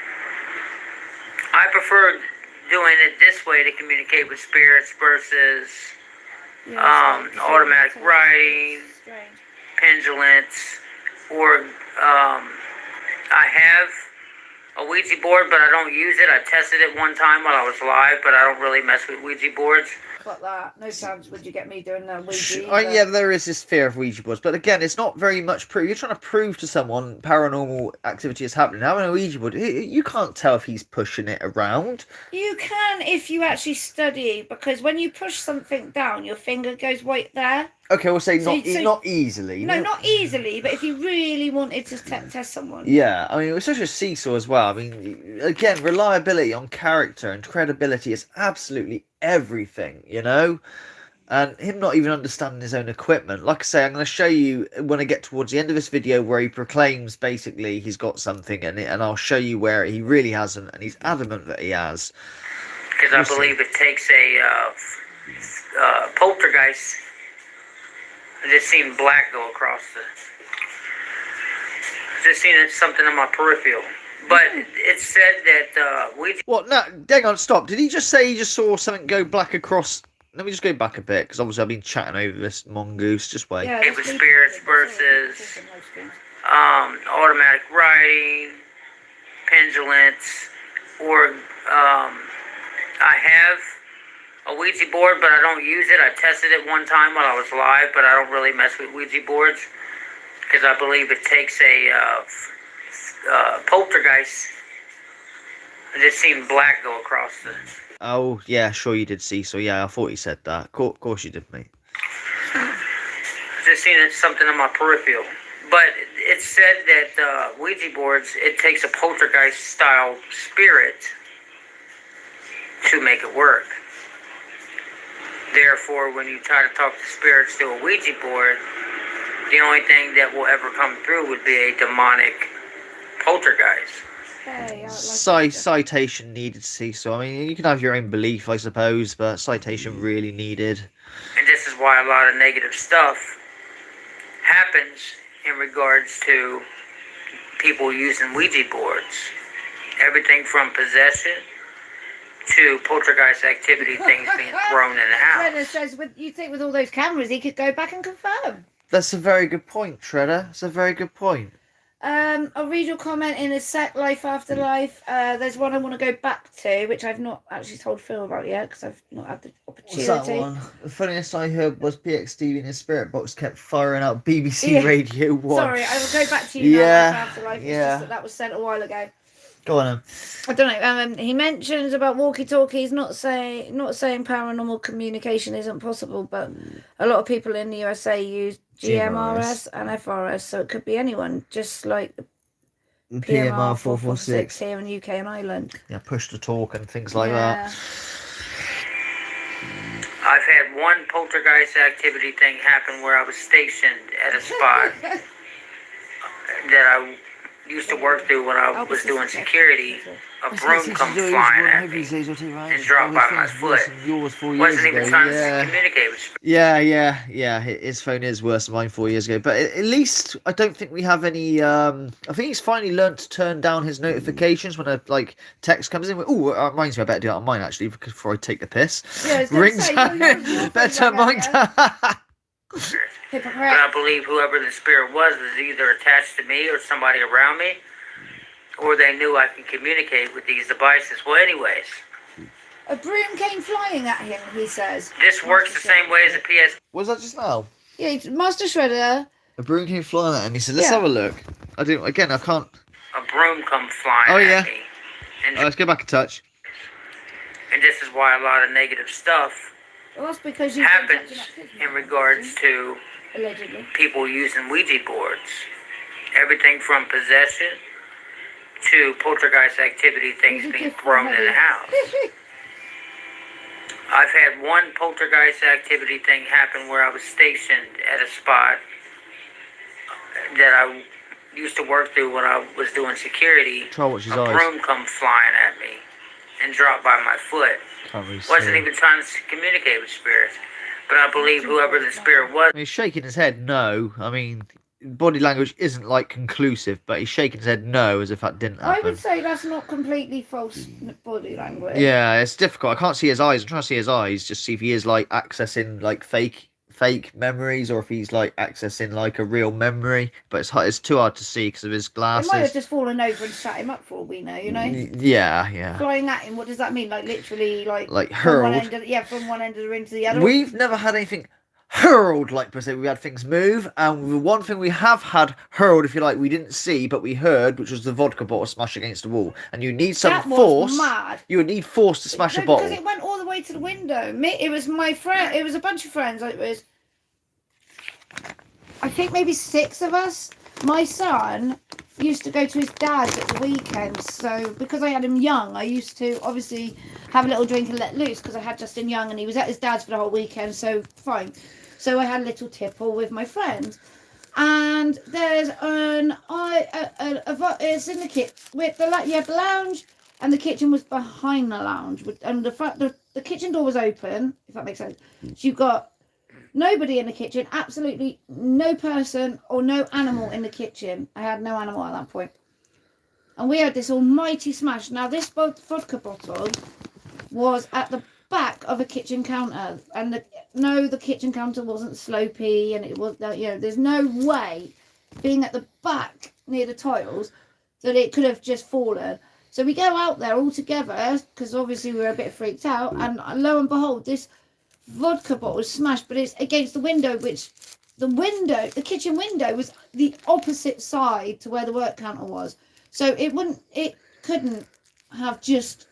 Speaker 2: I prefer doing it this way to communicate with spirits versus automatic writing.
Speaker 3: Strange.
Speaker 2: Pendulants, or I have a Ouija board, but I don't use it. I tested it one time while I was live, but I don't really mess with Ouija boards.
Speaker 3: Fuck that. No chance would you get me doing the Ouija.
Speaker 1: Yeah, there is this fear of Ouija boards, but again, it's not very much proof. You're trying to prove to someone paranormal activity is happening. Having a Ouija board, you can't tell if he's pushing it around.
Speaker 3: You can if you actually study, because when you push something down, your finger goes right there.
Speaker 1: Okay, we'll say not easily.
Speaker 3: No, not easily, but if you really wanted to test someone.
Speaker 1: Yeah, I mean, it's such a seesaw as well. I mean, again, reliability on character and credibility is absolutely everything, And him not even understanding his own equipment. Like I say, I'm going to show you when I get towards the end of this video where he proclaims basically he's got something, and I'll show you where he really hasn't, and he's adamant that he has.
Speaker 2: Because I believe it takes a poltergeist. I just seen black go across the. Just seen something on my peripheral. But it said that we.
Speaker 1: What? No, hang on, stop. Did he just say he just saw something go black across? Let me just go back a bit, because obviously I've been chatting over this mongoose. Just wait.
Speaker 2: Yeah, with spirits versus automatic writing, pendulance, or I have a Ouija board, but I don't use it. I tested it one time while I was live, but I don't really mess with Ouija boards because I believe it takes a poltergeist. I just seen black go across the.
Speaker 1: Oh, yeah, sure you did see. So, yeah, I thought you said that. Of course you did, mate.
Speaker 2: Just seen something on my peripheral. But it said that Ouija boards, it takes a poltergeist-style spirit to make it work. Therefore, when you try to talk to spirits through a Ouija board, the only thing that will ever come through would be a demonic poltergeist.
Speaker 1: Citation needed, see. So I mean, you can have your own belief, I suppose, but citation really needed.
Speaker 2: And this is why a lot of negative stuff happens in regards to people using Ouija boards. Everything from possession to poltergeist activity, things being thrown in the house.
Speaker 3: Shredder says, you think with all those cameras, he could go back and confirm.
Speaker 1: That's a very good point, Shredder. That's a very good point.
Speaker 3: I'll read your comment in a sec. Life After Life. There's one I want to go back to, which I've not actually told Phil about yet because I've not had the opportunity.
Speaker 1: What's that one? The funniest I heard was PXTV in his spirit box kept firing out BBC Radio 1.
Speaker 3: Sorry, I will go back to you now. Life After Life. It's just that was sent a while ago.
Speaker 1: Go on.
Speaker 3: I don't know. He mentions about walkie-talkies, not saying paranormal communication isn't possible, but a lot of people in the USA use GMRS and FRS, so it could be anyone, just like PMR 446 here in the UK and Ireland.
Speaker 1: Yeah, push to talk and things like that.
Speaker 2: I've had one poltergeist activity thing happen where I was stationed at a spot that I used to work through when I was doing security. A broom come flying at me and dropped by my foot. Wasn't even trying to communicate with me.
Speaker 1: Yeah. His phone is worse than mine 4 years ago. But at least I don't think we have any. I think he's finally learnt to turn down his notifications when a text comes in. Oh, it reminds me, I better do that on mine actually before I take the piss.
Speaker 3: Yeah,
Speaker 1: rings. Better turn mine down.
Speaker 2: But I believe whoever the spirit was either attached to me or somebody around me, or they knew I can communicate with these devices. Well, anyways.
Speaker 3: A broom came flying at him, he says.
Speaker 2: This works the same way as a PS.
Speaker 1: Was that just now?
Speaker 3: Yeah, Master Shredder.
Speaker 1: A broom came flying at him. He said, let's have a look. I can't.
Speaker 2: A broom come flying at me. And
Speaker 1: let's go back a touch.
Speaker 2: And this is why a lot of negative stuff happens in regards to
Speaker 3: allegedly
Speaker 2: people using Ouija boards. Everything from possession to poltergeist activity, things being thrown in the house. I've had one poltergeist activity thing happen where I was stationed at a spot that I used to work through when I was doing security. A broom come flying at me and dropped by my foot. Wasn't even trying to communicate with spirits. But I believe whoever the spirit was.
Speaker 1: He's shaking his head no. I mean, body language isn't conclusive, but he's shaking his head no as if that didn't happen.
Speaker 3: I would say that's not completely false body language.
Speaker 1: Yeah, it's difficult. I can't see his eyes. I'm trying to see his eyes, just see if he is accessing fake memories or if he's accessing a real memory. But it's too hard to see because of his glasses.
Speaker 3: It might have just fallen over and sat him up for all we know, you know?
Speaker 1: Yeah.
Speaker 3: Flying at him, what does that mean? Literally,
Speaker 1: hurled.
Speaker 3: From one end of the room to the other.
Speaker 1: We've never had anything hurled per se. We had things move, and the one thing we have had hurled, if you like, we didn't see but we heard, which was the vodka bottle smash against the wall. And you need some force.
Speaker 3: Mad.
Speaker 1: You would need force to smash a bottle
Speaker 3: because it went all the way to the window. It was my friend. It was a bunch of friends. It was, I think, maybe 6 of us. My son used to go to his dad's at the weekends, so because I had him young, I used to obviously have a little drink and let loose because I had Justin young and he was at his dad's for the whole weekend, so fine. So I had a little tipple with my friends, and there's it's in the kitchen with the lounge, and the kitchen was behind the lounge, and the the kitchen door was open, if that makes sense. So you've got nobody in the kitchen, absolutely no person or no animal in the kitchen. I had no animal at that point. And we had this almighty smash. Now, this vodka bottle was at the back of a kitchen counter. And the kitchen counter wasn't slopey. And it was, there's no way, being at the back near the tiles, that it could have just fallen. So we go out there all together, because obviously we were a bit freaked out. And lo and behold, this vodka bottle was smashed. But it's against the window, which the kitchen window was the opposite side to where the work counter was. So it couldn't have just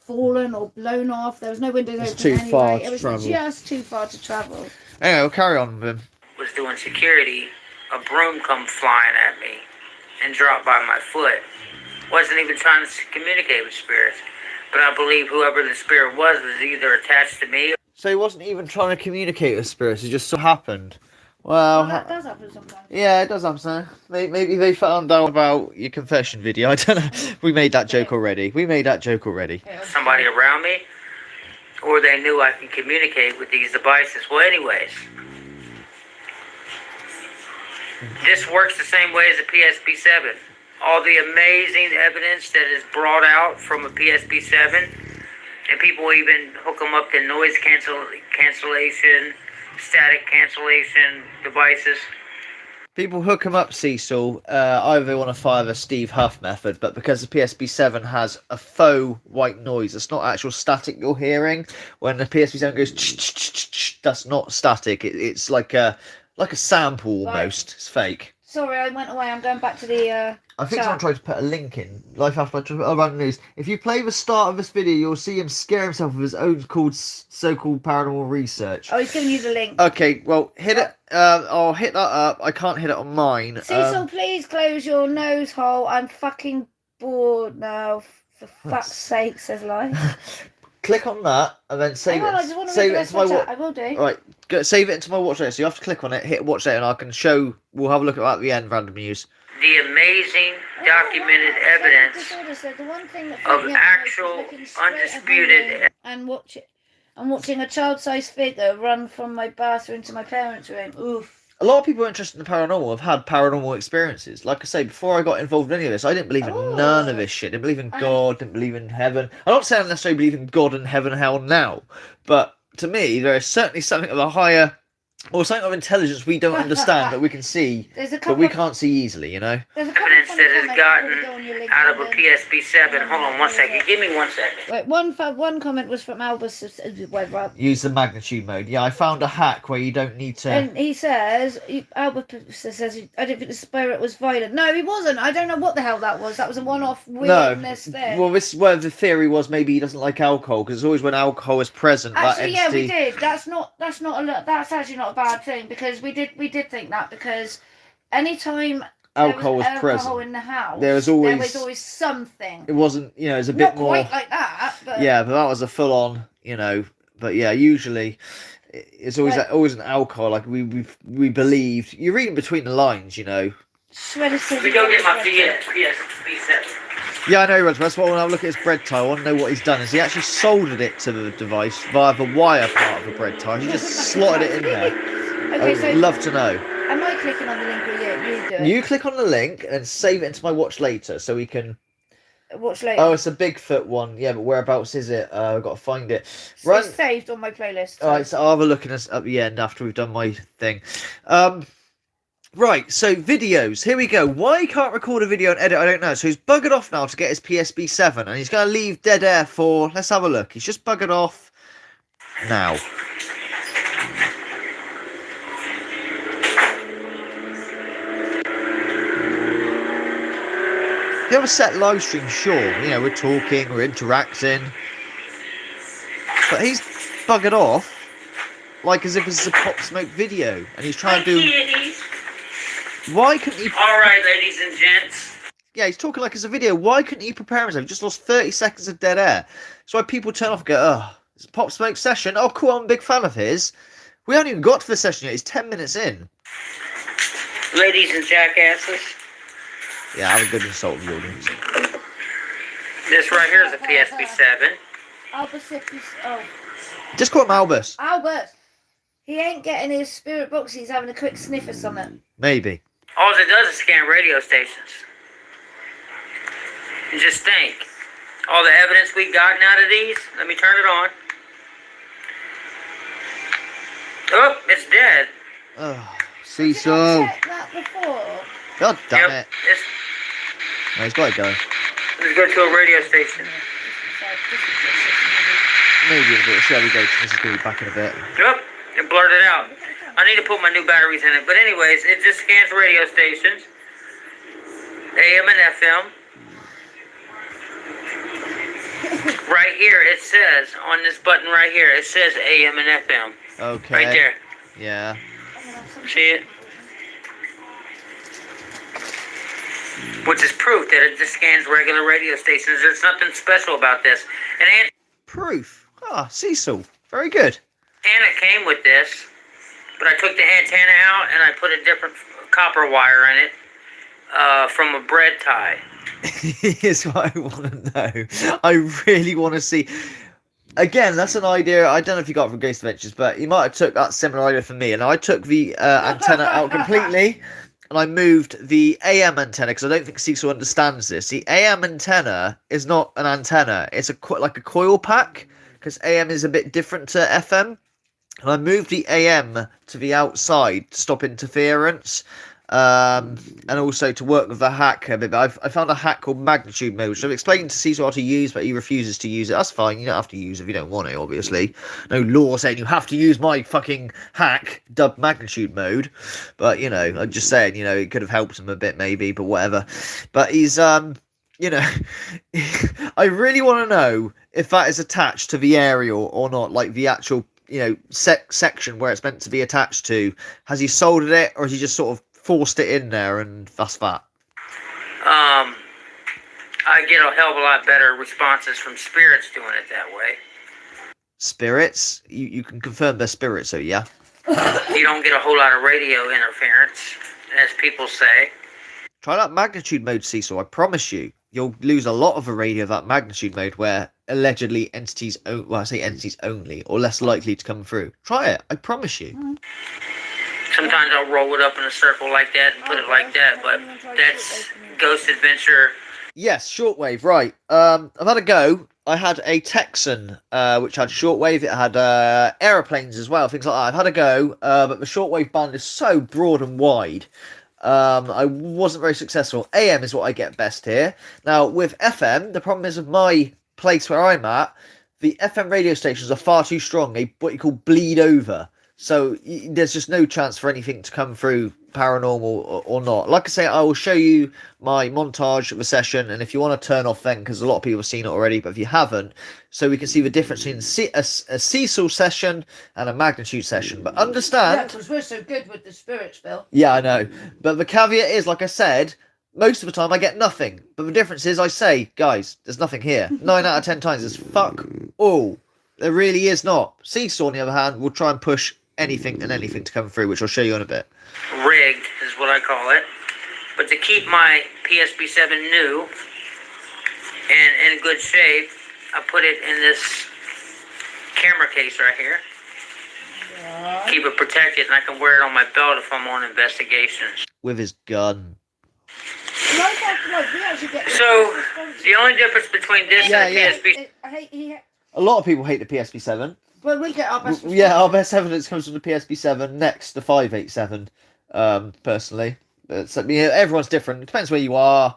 Speaker 3: fallen or blown off. There was no windows open
Speaker 1: too
Speaker 3: anyway.
Speaker 1: far to
Speaker 3: it was
Speaker 1: travel.
Speaker 3: Just too far to travel.
Speaker 1: Anyway, we'll carry on with him.
Speaker 2: Was doing security, a broom come flying at me and dropped by my foot. Wasn't even trying to communicate with spirits, but I believe whoever the spirit was either attached to me.
Speaker 1: So he wasn't even trying to communicate with spirits. It just so happened. Well,
Speaker 3: That does happen sometimes.
Speaker 1: yeah, it does happen. So maybe they found out about your confession video. I don't know. We made that joke already.
Speaker 2: Somebody around me, or they knew I can communicate with these devices. Well, anyways, this works the same way as a PSP-7. All the amazing evidence that is brought out from a PSP-7, and people even hook them up to noise cancellation, static cancellation devices.
Speaker 1: People hook them up, Cecil. Either they want to fire the Steve Huff method, but because the PSP-7 has a faux white noise, it's not actual static you're hearing. When the PSP-7 goes, that's not static. It's like a sample almost. Right. It's fake.
Speaker 3: Sorry, I went away. I'm going back to the.
Speaker 1: I think someone tried to put a link in. Life After Around the News. If you play the start of this video, you'll see him scare himself with his own so-called paranormal research.
Speaker 3: Oh, he's giving you the link.
Speaker 1: Okay, well, hit it. I'll hit that up. I can't hit it on mine.
Speaker 3: Cecil, please close your nose hole. I'm fucking bored now. For fuck's sake, says Life.
Speaker 1: Click on that and then save it.
Speaker 3: I just want to
Speaker 1: save it into my watch.
Speaker 3: I will do.
Speaker 1: Right, save it into my watch later. So you have to click on it, hit watch later, and I can show. We'll have a look at that at the end. Random news.
Speaker 2: The amazing documented evidence of actual undisputed
Speaker 3: and watching a child-sized figure run from my bathroom to my parents' room. Oof.
Speaker 1: A lot of people interested in the paranormal have had paranormal experiences. Like I say, before I got involved in any of this, I didn't believe in none of this shit. Didn't believe in God, didn't believe in heaven. I'm not saying I necessarily believe in God and heaven and hell now, but to me, there is certainly something of a higher, or something of intelligence we don't understand that we can see, but we can't see easily, you know?
Speaker 2: Evidence that has gotten out of a PSP-7. Hold on 1 second. Give me 1 second.
Speaker 3: Right, one comment was from Albus.
Speaker 1: Use the magnitude mode. Yeah, I found a hack where you don't need to...
Speaker 3: And he says, Albus says, I don't think the spirit was violent. No, he wasn't. I don't know what the hell that was. That was a one-off weirdness thing.
Speaker 1: Well, this is where the theory was maybe he doesn't like alcohol, because it's always when alcohol is present.
Speaker 3: Actually, that entity... yeah, we did. That's actually not a bad thing, because we did think that, because anytime
Speaker 1: alcohol was
Speaker 3: alcohol
Speaker 1: present
Speaker 3: in the house,
Speaker 1: there was always
Speaker 3: something.
Speaker 1: It wasn't, it was a bit more
Speaker 3: not quite like that, but
Speaker 1: yeah, but that was a full on, but yeah, usually it's always always an alcohol, like we believed. You're reading between the lines,
Speaker 2: We go get my PSP-7.
Speaker 1: Yeah, I know, Roger. That's why I want to have a look at his bread tie. I want to know what he's done. Is he actually soldered it to the device via the wire part of the bread tie? He just slotted it in there.
Speaker 3: Okay,
Speaker 1: I'd love to know.
Speaker 3: Am I clicking on the link or you do it?
Speaker 1: You click on the link and save it into my watch later so we can...
Speaker 3: Watch later?
Speaker 1: Oh, it's a Bigfoot one. Yeah, but whereabouts is it? I've got to find it.
Speaker 3: It's saved on my playlist. So.
Speaker 1: Alright, so I'll have a look at the end after we've done my thing. Right, so videos. Here we go. Why he can't record a video and edit, I don't know. So he's buggered off now to get his PSP-7, and he's going to leave dead air for... Let's have a look. He's just buggered off now. If you have a set live stream, sure. We're talking, we're interacting. But he's buggered off like as if it's a Pop Smoke video, and he's trying to do... Why couldn't he...
Speaker 2: Alright, ladies and gents.
Speaker 1: Yeah, he's talking like it's a video. Why couldn't he prepare himself? He just lost 30 seconds of dead air. That's why people turn off and go, oh, it's a Pop Smoke session. Oh, cool, I'm a big fan of his. We haven't even got to the session yet. He's 10 minutes in.
Speaker 2: Ladies and jackasses.
Speaker 1: Yeah, have a good insult of the audience.
Speaker 2: This right here is a PSP-7.
Speaker 1: Just call him Albus.
Speaker 3: Albus. He ain't getting his spirit box. He's having a quick sniff or something.
Speaker 1: Maybe.
Speaker 2: All it does is scan radio stations. And just think. All the evidence we've gotten out of these. Let me turn it on. Oh, it's dead.
Speaker 1: Oh, Cecil.
Speaker 3: Did I check that before?
Speaker 1: God damn it. No, he's got to go.
Speaker 2: Let's go to a radio station.
Speaker 1: Maybe in a bit. Shall we go? This is going to be back in a bit.
Speaker 2: Yep, it blurred it out. I need to put my new batteries in it. But anyways, it just scans radio stations. AM and FM. Right here, it says, on this button right here, it says AM and FM.
Speaker 1: Okay.
Speaker 2: Right there.
Speaker 1: Yeah.
Speaker 2: See it? Which is proof that it just scans regular radio stations. There's nothing special about this. And
Speaker 1: proof. Ah, Cecil. Very good.
Speaker 2: antenna came with this, but I took the antenna out and I put a different copper wire in it from a bread tie.
Speaker 1: Here's what I want to know. I really want to see. Again, that's an idea. I don't know if you got it from Ghost Adventures, but you might have took that similar idea from me. And I took the antenna out completely, and I moved the AM antenna because I don't think Cecil understands this. The AM antenna is not an antenna; it's like a coil pack, because AM is a bit different to FM. And I moved the AM to the outside to stop interference. And also to work with the hack a bit. But I found a hack called magnitude mode, so I've explained to Cecil how to use, but he refuses to use it. That's fine, you don't have to use it if you don't want it, obviously. No law saying you have to use my fucking hack dubbed magnitude mode. But, you know, I'm just saying, you know, it could have helped him a bit maybe, but whatever. But he's, you know, I really want to know if that is attached to the aerial or not, like the actual, you know, section where it's meant to be attached to. Has he soldered it, or has he just sort of forced it in there and that's that?
Speaker 2: I get a hell of a lot better responses from spirits doing it that way.
Speaker 1: Spirits? You can confirm they're spirits, so yeah?
Speaker 2: You don't get a whole lot of radio interference, as people say.
Speaker 1: Try that magnitude mode, Cecil. I promise you, you'll lose a lot of the radio of that magnitude mode where allegedly entities, well, I say entities only, or less likely to come through. Try it. I promise you.
Speaker 2: Sometimes I'll roll it up in a circle like that and put it like that, but that's Ghost Adventure.
Speaker 1: Yes, shortwave, right. I've had a go. I had a Texan, which had shortwave. It had aeroplanes as well, things like that. I've had a go, but the shortwave band is so broad and wide. I wasn't very successful. AM is what I get best here. Now, with FM, the problem is with my place where I'm at, the FM radio stations are far too strong. They what you call bleed over. So there's just no chance for anything to come through paranormal or not. Like I say, I will show you my montage of a session, and if you want to turn off then, because a lot of people have seen it already, but if you haven't, so we can see the difference in a Cecil session and a magnitude session. But understand...
Speaker 3: Yeah, because we're so good with the spirits, Bill.
Speaker 1: Yeah, I know. But the caveat is, like I said, most of the time I get nothing. But the difference is I say, guys, there's nothing here. 9 out of 10 times it's fuck all. There really is not. Cecil, on the other hand, will try and push anything to come through, which I'll show you in a bit.
Speaker 2: Rigged is what I call it. But to keep my PSP7 new and in good shape, I put it in this camera case right here. Yeah. Keep it protected, and I can wear it on my belt if I'm on investigations.
Speaker 1: With his gun.
Speaker 2: So, the only difference between this and the PSP...
Speaker 1: A lot of people hate the PSP7.
Speaker 3: But we get our best.
Speaker 1: Yeah, our best evidence comes from the PSP7 next to 587. Personally, it's, I mean, everyone's different. It depends where you are,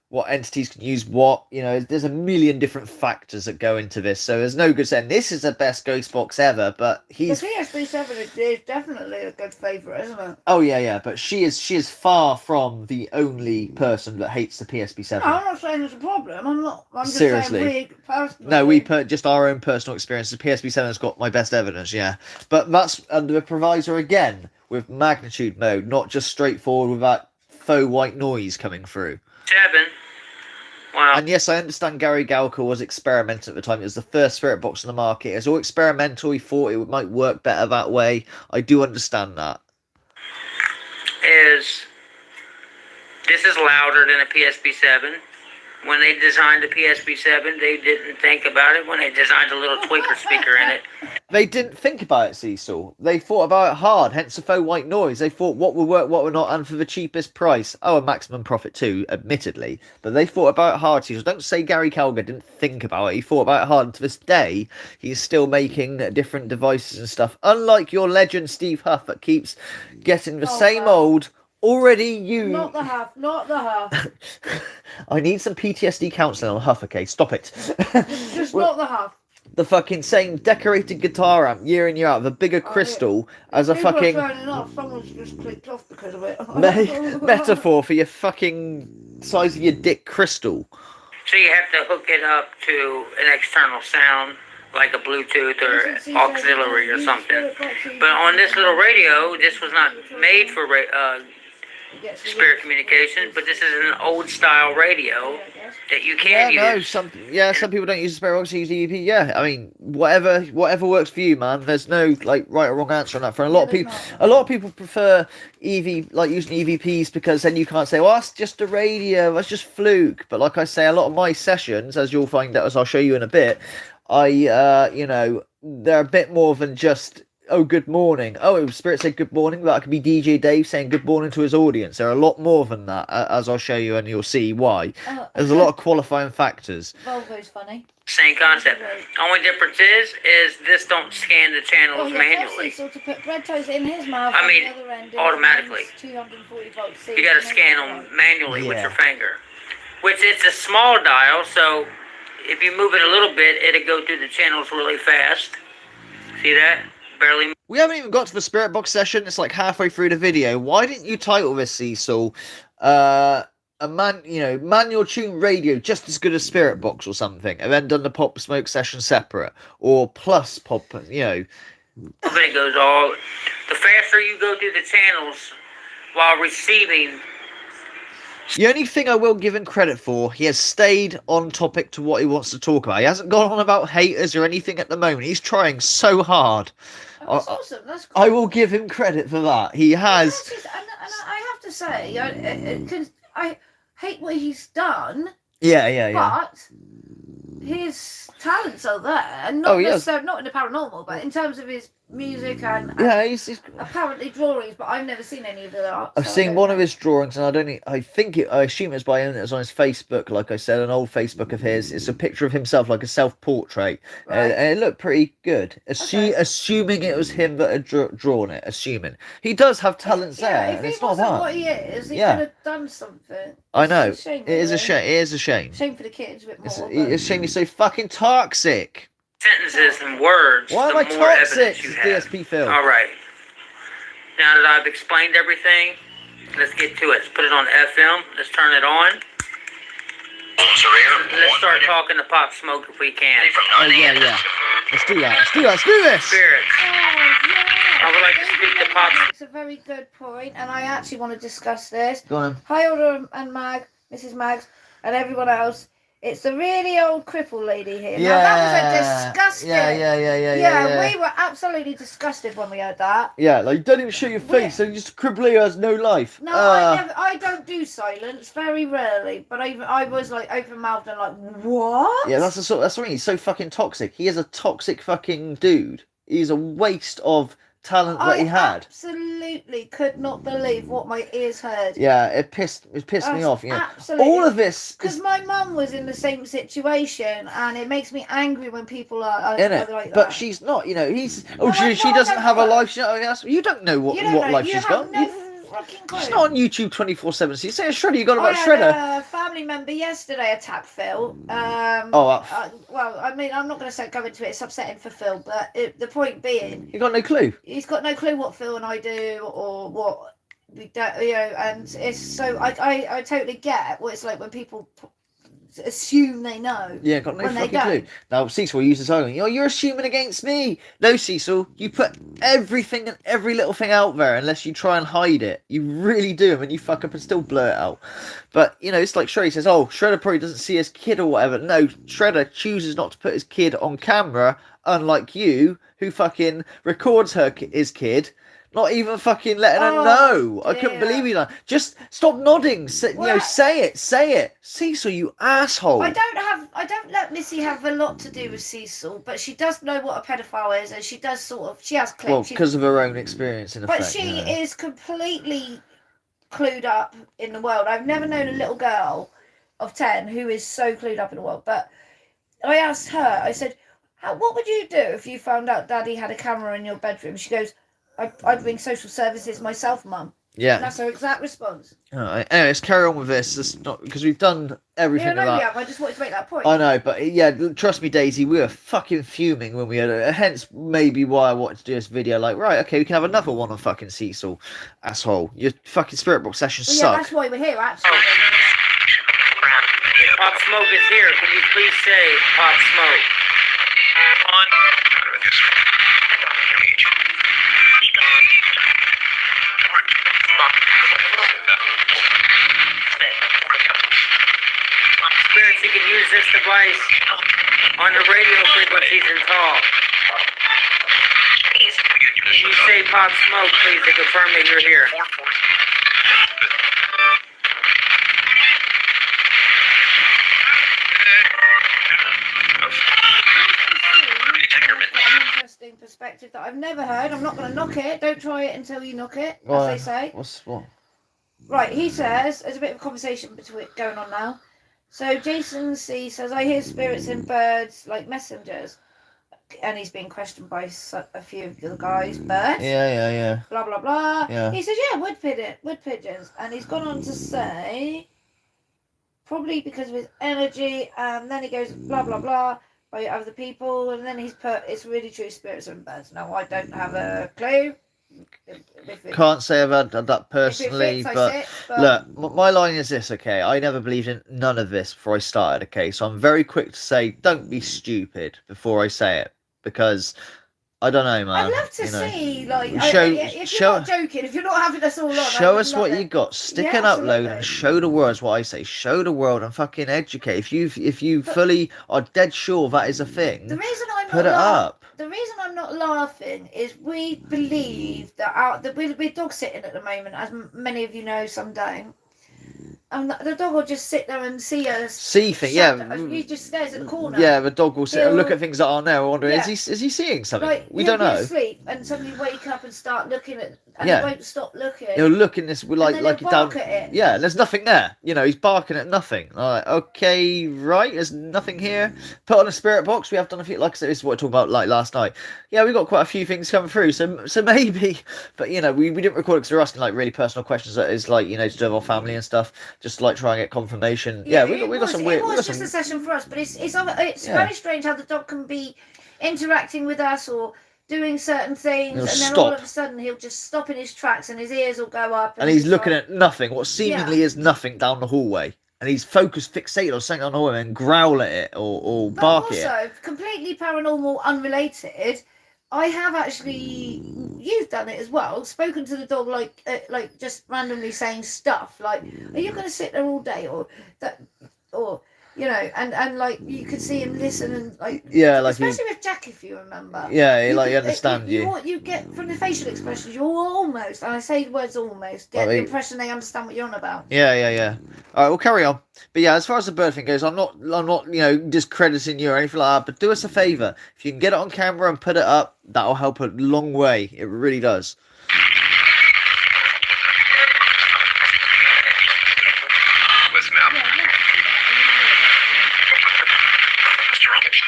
Speaker 1: what entities can use what. You know, there's a million different factors that go into this. So there's no good saying this is the best ghost box ever. But he's
Speaker 3: the PSP7 is definitely a good favourite, isn't it?
Speaker 1: Oh yeah. But she is far from the only person that hates the PSP7.
Speaker 3: No, I'm not saying it's a problem. I'm just
Speaker 1: Seriously.
Speaker 3: saying we personally.
Speaker 1: No, we put just our own personal experience. The PSP7 has got my best evidence, yeah. But that's under the provisor again with magnitude mode, not just straightforward with that faux white noise coming through.
Speaker 2: 7. Wow.
Speaker 1: And yes, I understand Gary Galker was experimental at the time. It was the first spirit box on the market. It was all experimental. He thought it might work better that way. I do understand that.
Speaker 2: This is louder than a PSP7. when they designed the PSP-7, they didn't think about it when they designed a little tweaker speaker in it.
Speaker 1: They didn't think about it, Cecil. They thought about it hard, hence the faux white noise. They thought what will work, what will not, and for the cheapest price. Oh, a maximum profit too, admittedly. But they thought about it hard, Cecil. Don't say Gary Calger didn't think about it. He thought about it hard, and to this day, he's still making different devices and stuff. Unlike your legend, Steve Huff, that keeps getting the same old... Already you...
Speaker 3: Not the Huff, not the Huff.
Speaker 1: I need some PTSD counselling on Huff, okay? Stop it.
Speaker 3: Just not the Huff.
Speaker 1: The fucking same decorated guitar amp year in year out, the bigger crystal as a fucking...
Speaker 3: Someone's just clicked off because of it.
Speaker 1: metaphor for your fucking size of your dick crystal.
Speaker 2: So you have to hook it up to an external sound, like a Bluetooth or auxiliary or something. But on this little radio, this was not made for spirit communication, but this is an old style radio that you can use.
Speaker 1: Some people don't use the spirit box, use EVP. Yeah, I mean, whatever works for you, man. There's no like right or wrong answer on that. For a lot of people, prefer using EVPs because then you can't say, well, that's just a radio, that's just fluke. But like I say, a lot of my sessions, as you'll find out, as I'll show you in a bit, they're a bit more than just, oh, good morning. Oh, Spirit said good morning. That could be DJ Dave saying good morning to his audience. They're a lot more than that, as I'll show you, and you'll see why. There's a lot of qualifying factors.
Speaker 3: Volvo's funny.
Speaker 2: Same concept. Only difference is this don't scan the channels manually.
Speaker 3: So to put bread toast in his mouth,
Speaker 2: I mean,
Speaker 3: on the other end,
Speaker 2: automatically.
Speaker 3: 240 volts.
Speaker 2: You got to scan them manually with your finger. Which it's a small dial, so if you move it a little bit, it'll go through the channels really fast. See that? Barely.
Speaker 1: We haven't even got to the Spirit Box session. It's like halfway through the video. Why didn't you title this, Cecil, manual tune radio just as good as Spirit Box or something, and then done the Pop Smoke session separate, or plus Pop,
Speaker 2: But it goes all. The faster you go through the channels while receiving.
Speaker 1: The only thing I will give him credit for, he has stayed on topic to what he wants to talk about. He hasn't gone on about haters or anything at the moment. He's trying so hard.
Speaker 3: That's awesome. That's cool.
Speaker 1: I will give him credit for that. He has.
Speaker 3: And I have to say, I hate what he's done.
Speaker 1: Yeah.
Speaker 3: But his talents are there, and not necessarily not in the paranormal, but in terms of his music and
Speaker 1: he's
Speaker 3: apparently drawings. But I've never seen any of the art.
Speaker 1: I've seen one of his drawings, and I assume it's by him. It's on his Facebook, like I said, an old Facebook of his. It's a picture of himself, like a self-portrait, and it looked pretty good. Assuming it was him that had drawn it. Assuming he does have talents there.
Speaker 3: If
Speaker 1: it's
Speaker 3: he
Speaker 1: not
Speaker 3: wasn't
Speaker 1: that.
Speaker 3: what he is, he could have done something.
Speaker 1: I know.
Speaker 3: It's a shame,
Speaker 1: it is a shame. It is a shame.
Speaker 3: Shame for the kids a bit more.
Speaker 1: It's a shame he's so fucking toxic.
Speaker 2: Sentences and words.
Speaker 1: Why am I toxic? DSP Phil.
Speaker 2: All right. Now that I've explained everything, let's get to it. Let's put it on FM. Let's turn it on. Let's start talking to Pop Smoke if we can.
Speaker 1: Oh, yeah. Let's do that. Let's do this.
Speaker 2: Spirit. I would like to speak to Pop.
Speaker 3: It's a very good point, and I actually want to discuss this.
Speaker 1: Go on.
Speaker 3: Hi, Older and Mag, Mrs. Mags, and everyone else. It's the really old cripple lady here.
Speaker 1: Yeah.
Speaker 3: Now, that was a disgusting.
Speaker 1: Yeah.
Speaker 3: We were absolutely disgusted when we heard that.
Speaker 1: Yeah, like, you don't even show your face, so you just cripple who has no life.
Speaker 3: No, I don't do silence, very rarely, but I was like open-mouthed and like, what?
Speaker 1: Yeah, that's what I mean. He's so fucking toxic. He is a toxic fucking dude. He's a waste of talent that he had.
Speaker 3: I absolutely could not believe what my ears heard.
Speaker 1: Yeah, it pissed me off.
Speaker 3: Absolutely.
Speaker 1: All of this
Speaker 3: because my mum was in the same situation, and it makes me angry when people are
Speaker 1: in it.
Speaker 3: Like that.
Speaker 1: But she's not. She doesn't have a life. You don't know what life she's got. She's not on YouTube 24/7. So you say a Shredder, you got about Shredder.
Speaker 3: A family member yesterday attacked Phil.
Speaker 1: Well,
Speaker 3: I mean, I'm not going to go into it. It's upsetting for Phil, but the point being,
Speaker 1: you got no clue.
Speaker 3: He's got no clue what Phil and I do or what we do, and it's so I totally get what it's like when people assume they know.
Speaker 1: Yeah, got no fucking clue. Now, Cecil will use his own. You're assuming against me. No, Cecil, you put everything and every little thing out there unless you try and hide it. You really do, and you fuck up and still blur it out. But, it's like Shredder says, Shredder probably doesn't see his kid or whatever. No, Shredder chooses not to put his kid on camera, unlike you, who fucking records his kid, Not even fucking letting her know. I couldn't believe you. Just stop nodding. Say it. Cecil, you asshole.
Speaker 3: I don't let Missy have a lot to do with Cecil, but she does know what a pedophile is, and she does she has clicked.
Speaker 1: Well, because of her own experience, in effect.
Speaker 3: But she is completely clued up in the world. I've never known a little girl of 10 who is so clued up in the world. But I asked her, I said, what would you do if you found out Daddy had a camera in your bedroom? She goes, I'd ring social services myself, Mum.
Speaker 1: Yeah.
Speaker 3: And that's her exact response.
Speaker 1: All right. Anyway, let's carry on with this. It's not because we've done everything.
Speaker 3: I just wanted to make that point.
Speaker 1: I know, but yeah, trust me, Daisy, we were fucking fuming when we had it. Hence, maybe why I wanted to do this video. Like, right, okay, we can have another one on fucking Cecil, asshole. Your fucking spirit box sessions suck.
Speaker 3: Yeah, that's why we're here, actually.
Speaker 2: Pop Smoke is here. Can you please say Pop Smoke? Spirits, you can use this device on the radio frequencies in tall. Can you say Pop Smoke, please, to confirm that you're here?
Speaker 3: Interesting perspective that I've never heard. I'm not going to knock it. Don't try it until you knock it, as they say.
Speaker 1: What?
Speaker 3: Right, he says, there's a bit of a conversation going on now. So Jason C says, I hear spirits in birds like messengers. And he's being questioned by a few of the guys. Birds?
Speaker 1: Yeah.
Speaker 3: Blah, blah, blah.
Speaker 1: Yeah.
Speaker 3: He says, yeah, wood pigeons. And he's gone on to say, probably because of his energy. And then he goes, blah, blah, blah, by other people. And then he's put, it's really true, spirits and birds. Now, I don't have a clue.
Speaker 1: Can't say I've had that personally, but look, my line is this, okay? I never believed in none of this before I started, okay? So I'm very quick to say, don't be stupid before I say it, because I don't know, man.
Speaker 3: I'd love to see, like, if
Speaker 1: you're
Speaker 3: not joking, if you're not having us all on,
Speaker 1: show us what you got. Stick an upload and show the world. What I say, show the world and fucking educate. If you fully are dead sure that is a thing,
Speaker 3: the reason
Speaker 1: put it up.
Speaker 3: The reason I'm not laughing is we believe that we're dog sitting at the moment, as many of you know, some don't. And the dog will just sit there and see us.
Speaker 1: See things, yeah.
Speaker 3: He just stares at the corner.
Speaker 1: Yeah, the dog will sit and look at things that aren't there, wondering, is he seeing something?
Speaker 3: Like,
Speaker 1: we don't know.
Speaker 3: He'll asleep and suddenly wake up and start looking at, and he won't stop looking.
Speaker 1: He'll look in this like
Speaker 3: he'll bark at it.
Speaker 1: Yeah, there's nothing there. You know, he's barking at nothing. Like, okay, right, there's nothing here. Put on a spirit box. We have done a few. Like I said, this is what I talked about like last night. Yeah, we got quite a few things coming through. So maybe, but you know, we didn't record it because we were asking like really personal questions that is like, you know, to do with our family and stuff. Just to, like, try and get confirmation. Yeah, we got some weird.
Speaker 3: It was just a session for us, but it's very strange how the dog can be interacting with us or doing certain things, and then all of a sudden he'll just stop in his tracks and his ears will go up.
Speaker 1: And he's looking at nothing, what seemingly is nothing down the hallway. And he's fixated on something on the hallway and growl at it or bark at it.
Speaker 3: Also, completely paranormal, unrelated, I have actually, you've done it as well, spoken to the dog like just randomly saying stuff like, are you going to sit there all day or you know, and like you could see him listen and like, especially with Jack, if you remember.
Speaker 1: Yeah, he understands you.
Speaker 3: What you get from the facial expressions, you're almost, and I say the words almost, get the impression they understand what you're on about.
Speaker 1: Yeah. All right, we'll carry on. But yeah, as far as the bird thing goes, I'm not, you know, discrediting you or anything like that. But do us a favour, if you can get it on camera and put it up, that'll help a long way. It really does.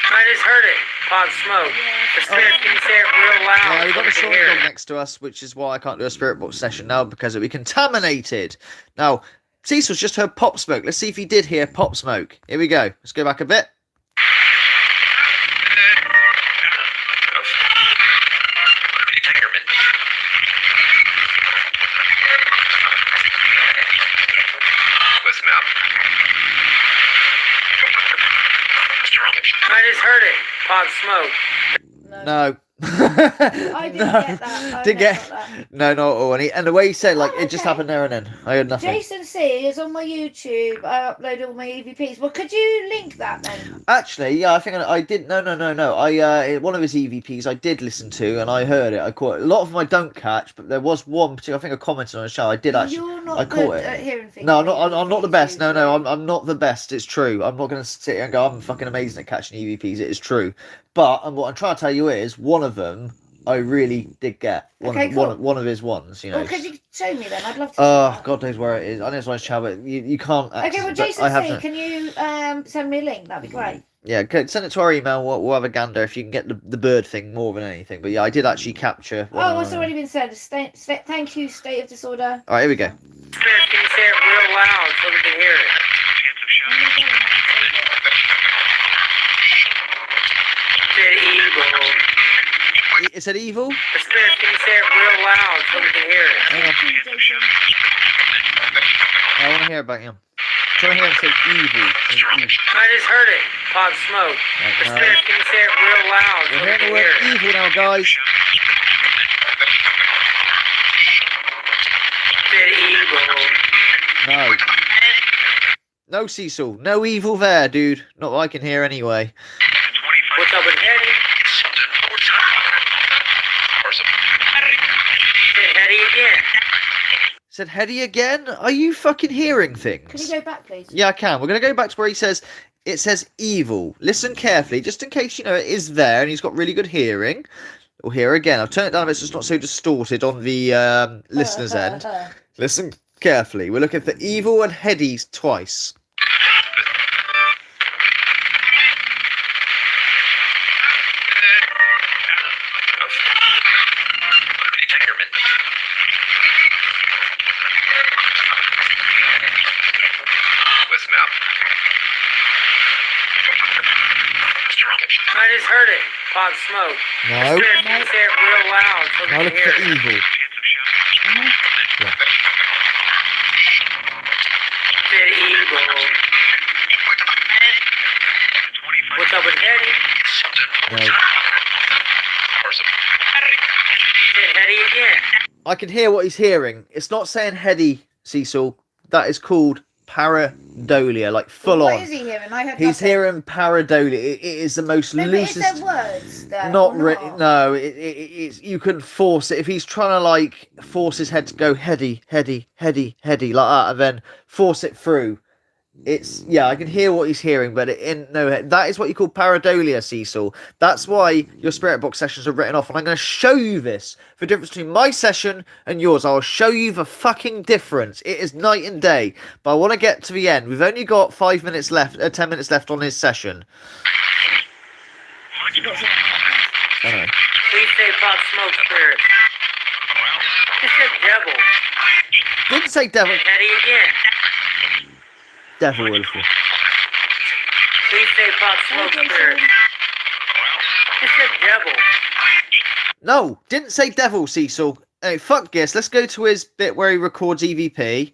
Speaker 2: I just heard it. Pop Smoke. The spirit, can you say it real loud?
Speaker 1: Yeah, we've got the snoring dog next to us, which is why I can't do a spirit box session now, because it'll be contaminated. Now, Cecil's just heard Pop Smoke. Let's see if he did hear Pop Smoke. Here we go. Let's go back a bit.
Speaker 2: I just heard it. Pop Smoke.
Speaker 3: No. I didn't get that.
Speaker 1: No, not at all. And the way he said, like, it just happened there and then. I heard nothing.
Speaker 3: Jason C is on my YouTube. I upload all my EVPs. Well, could you link that then?
Speaker 1: Actually, yeah, I think I did. No. I one of his EVPs I did listen to, and I heard it. I caught it. A lot of them I don't catch, but there was one particular. I think I commented on the show. I did actually.
Speaker 3: You're not
Speaker 1: I caught
Speaker 3: good
Speaker 1: it.
Speaker 3: at hearing things.
Speaker 1: No, I'm not the best. No, I'm not the best. It's true. I'm not going to sit here and go, I'm fucking amazing at catching EVPs. It is true. But what I'm trying to tell you is, one of them I really did get. One of his ones, you know.
Speaker 3: Well, could you show me then? I'd love to.
Speaker 1: Oh, God knows where it is. I know it's on his channel, but you can't.
Speaker 3: Okay, well, Jason C, can you send me a link? That'd be great.
Speaker 1: Yeah, send it to our email. We'll have a gander if you can get the bird thing more than anything. But yeah, I did actually capture.
Speaker 3: Oh, it's already been said. Thank you, State of Disorder.
Speaker 1: All right, here we go.
Speaker 2: Can you say it real loud so we can hear it? Evil.
Speaker 1: It said evil?
Speaker 2: The spirit, can you say it real loud so we can hear it?
Speaker 1: Hang on. I want to hear it back, yeah. Try to hear him say evil.
Speaker 2: I just heard it. Pop Smoke.
Speaker 1: Right,
Speaker 2: The spirit, can you say it real loud so
Speaker 1: We're
Speaker 2: we
Speaker 1: hearing
Speaker 2: can
Speaker 1: the
Speaker 2: hear
Speaker 1: word
Speaker 2: it?
Speaker 1: evil now, guys.
Speaker 2: Said evil.
Speaker 1: No. No, Cecil. No evil there, dude. Not that I can hear anyway.
Speaker 2: What's up with Hetty? Said Hetty again.
Speaker 1: Said Hetty again? Are you fucking hearing things?
Speaker 3: Can you go back, please?
Speaker 1: Yeah, I can. We're going to go back to where he says, it says evil. Listen carefully, just in case, you know, it is there and he's got really good hearing. We'll hear again. I've turned it down, it's just not so distorted on the listener's end. Listen carefully. We're looking for evil and Hetty twice.
Speaker 2: I just heard it. Pop Smoke.
Speaker 1: No.
Speaker 2: The spirit, can you say it real loud so we
Speaker 1: Now
Speaker 2: can
Speaker 1: look
Speaker 2: hear
Speaker 1: for
Speaker 2: it?
Speaker 1: evil.
Speaker 2: Said evil. What's up with Hetty?
Speaker 1: No.
Speaker 2: Said Hetty again.
Speaker 1: I can hear what he's hearing. It's not saying Hetty, Cecil. That is called pareidolia, like full
Speaker 3: What
Speaker 1: on.
Speaker 3: is he hearing? I heard
Speaker 1: He's
Speaker 3: nothing.
Speaker 1: hearing pareidolia. It is the most
Speaker 3: No, but is
Speaker 1: loosest.
Speaker 3: there words there?
Speaker 1: Not
Speaker 3: or
Speaker 1: really. No, it's you can force it if he's trying to like force his head to go Hetty like that, and then force it through. It's I can hear what he's hearing, but that is what you call pareidolia, Cecil. That's why your spirit box sessions are written off, and I'm going to show you this. The difference between my session and yours. I'll show you the fucking difference. It is night and day. But I want to get to the end. We've only got 5 minutes left, 10 minutes left on his session. I know.
Speaker 2: Please say Pop Smoke spirit. It said devil.
Speaker 1: Didn't say devil.
Speaker 2: Hetty again.
Speaker 1: Devil, Wilful.
Speaker 2: Please say Pop Smoke spirit. It said devil.
Speaker 1: No, didn't say devil, Cecil. Hey, fuck this. Let's go to his bit where he records EVP,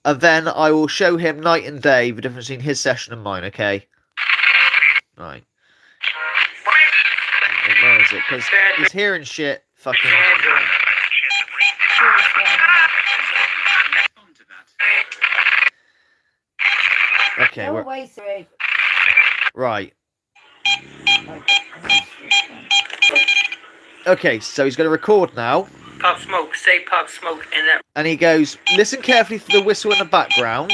Speaker 1: and then I will show him night and day the difference between his session and mine, okay? Right. Where is it? Because he's hearing shit. Fucking. Okay,
Speaker 3: Go away through.
Speaker 1: right. Okay, so he's going to record now.
Speaker 2: Pop Smoke. Say Pop Smoke in that.
Speaker 1: And he goes, listen carefully for the whistle in the background.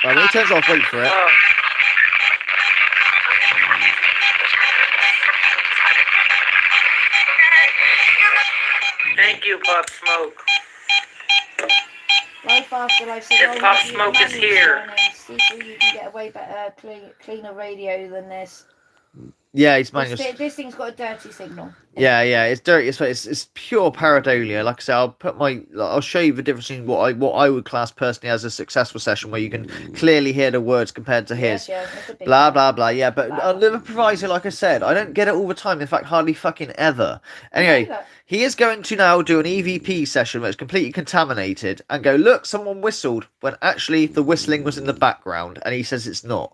Speaker 1: Right, when he turns off, wait for it.
Speaker 2: Thank you, Pop Smoke.
Speaker 3: Life after life. So
Speaker 2: If Pop Smoke is here.
Speaker 3: See if you can get away better, cleaner radio than this.
Speaker 1: Yeah, he's managed.
Speaker 3: This thing's got a dirty signal.
Speaker 1: Yeah, it's dirty. It's pure pareidolia. Like I say, I'll show you the difference in what I would class personally as a successful session, where you can clearly hear the words compared to his. Blah blah blah. Yeah, but under the proviso, like I said, I don't get it all the time. In fact, hardly fucking ever. Anyway, he is going to now do an EVP session that's completely contaminated, and go, look, someone whistled when actually the whistling was in the background, and he says it's not.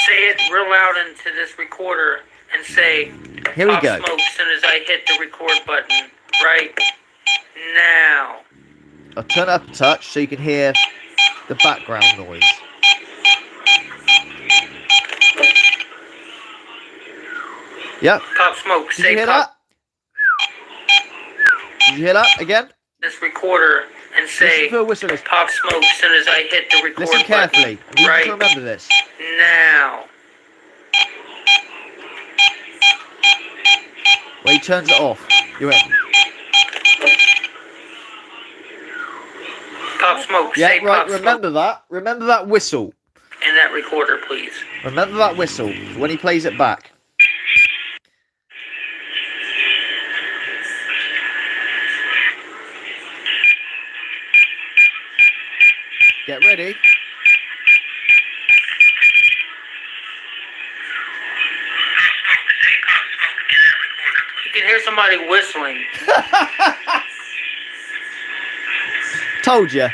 Speaker 2: Say it real loud into this recorder and say,
Speaker 1: Here we go.
Speaker 2: Pop Smoke, as soon as I hit the record button. right now.
Speaker 1: I'll turn it up a touch so you can hear the background noise. Yep.
Speaker 2: Pop Smoke,
Speaker 1: Did you hear that? Did you hear that again?
Speaker 2: This recorder and say Pop Smoke as soon as I hit the record
Speaker 1: Listen carefully.
Speaker 2: button.
Speaker 1: I need
Speaker 2: Right
Speaker 1: you to remember this.
Speaker 2: now.
Speaker 1: When he turns it off, you're in.
Speaker 2: Pop Smoke,
Speaker 1: Yeah,
Speaker 2: say
Speaker 1: right,
Speaker 2: Pop
Speaker 1: remember
Speaker 2: Smoke
Speaker 1: that. Remember that whistle.
Speaker 2: in that recorder, please.
Speaker 1: Remember that whistle when he plays it back. Get ready.
Speaker 2: You can hear somebody whistling.
Speaker 1: Told you.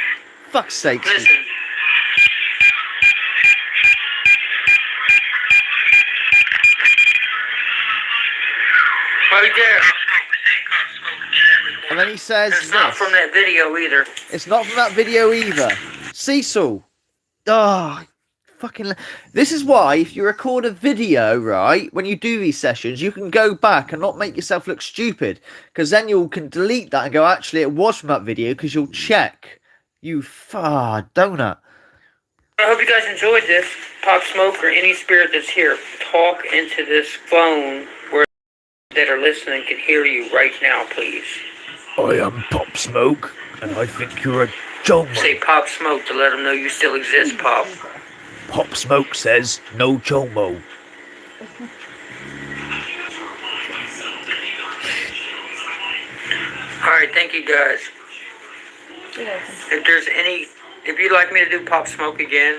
Speaker 1: Fuck's sake.
Speaker 2: Listen. Right there.
Speaker 1: And then he says
Speaker 2: It's not
Speaker 1: this.
Speaker 2: from that video either.
Speaker 1: It's not from that video either. Cecil. Oh, fucking. This is why, if you record a video, right, when you do these sessions, you can go back and not make yourself look stupid. Because then you can delete that and go, actually, it was from that video, because you'll check. You donut.
Speaker 2: I hope you guys enjoyed this. Pop Smoke or any spirit that's here, talk into this phone where that are listening can hear you right now, please.
Speaker 1: I am Pop Smoke, and I think you're a chomo.
Speaker 2: Say Pop Smoke to let them know you still exist, Pop.
Speaker 1: Pop Smoke says no chomo.
Speaker 2: Alright, thank you guys. If you'd like me to do Pop Smoke again,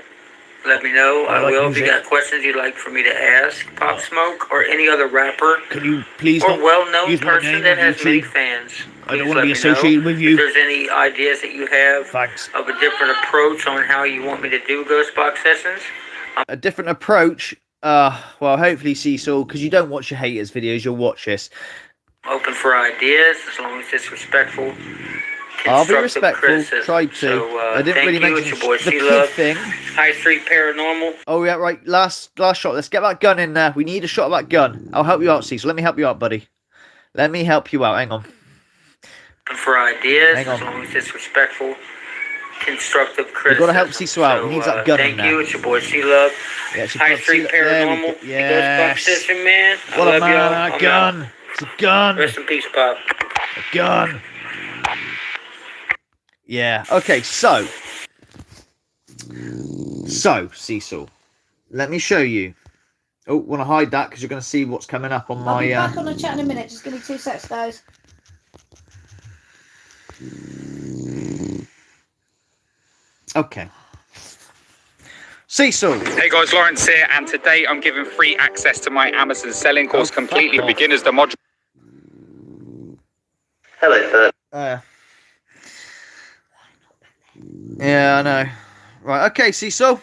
Speaker 2: let me know. I will. If you got questions you'd like for me to ask Pop Smoke or any other rapper
Speaker 1: Can you please
Speaker 2: or well-known person that has many fans,
Speaker 1: I don't want to be associated with you.
Speaker 2: If there's any ideas that you have
Speaker 1: Thanks.
Speaker 2: of a different approach on how you want me to do Ghost Box sessions,
Speaker 1: A different approach. Well, hopefully, Cecil, because you don't watch your haters' videos, you'll watch this.
Speaker 2: I'm open for ideas as long as it's respectful.
Speaker 1: I'll be
Speaker 2: constructive
Speaker 1: respectful.
Speaker 2: criticism.
Speaker 1: Tried to.
Speaker 2: So,
Speaker 1: I didn't
Speaker 2: thank
Speaker 1: really
Speaker 2: you.
Speaker 1: mention
Speaker 2: It's your boy,
Speaker 1: the kid
Speaker 2: C-Love.
Speaker 1: thing.
Speaker 2: High Street Paranormal.
Speaker 1: Oh yeah, right. Last shot. Let's get that gun in there. We need a shot of that gun. I'll help you out, Cecil. Let me help you out, buddy. Let me help you out. Hang on.
Speaker 2: For ideas,
Speaker 1: Hang on.
Speaker 2: as long as it's respectful, constructive criticism.
Speaker 1: You've got to help Cecil out. He needs that gun in
Speaker 2: Thank
Speaker 1: there.
Speaker 2: you. It's your boy C-Love.
Speaker 1: Yeah, it's your
Speaker 2: High
Speaker 1: boy
Speaker 2: Street
Speaker 1: C-Love. There we
Speaker 2: Paranormal.
Speaker 1: go.
Speaker 2: The
Speaker 1: Yes.
Speaker 2: Ghost Box Session, man. I
Speaker 1: What a
Speaker 2: love
Speaker 1: man,
Speaker 2: y'all.
Speaker 1: that
Speaker 2: I'm
Speaker 1: gun.
Speaker 2: out.
Speaker 1: It's a gun.
Speaker 2: Rest in peace, Pop.
Speaker 1: A gun. Yeah. Okay. So, Cecil, let me show you. Oh, want to hide that because you're going to see what's coming up on
Speaker 3: I'll
Speaker 1: my.
Speaker 3: be back on the chat in a minute. Just give me 2 secs, guys.
Speaker 1: Okay. Cecil.
Speaker 5: Hey guys, Lawrence here, and today I'm giving free access to my Amazon selling course, completely for beginners, the module.
Speaker 2: Hello, sir.
Speaker 1: Yeah, I know. Right, okay, Cecil.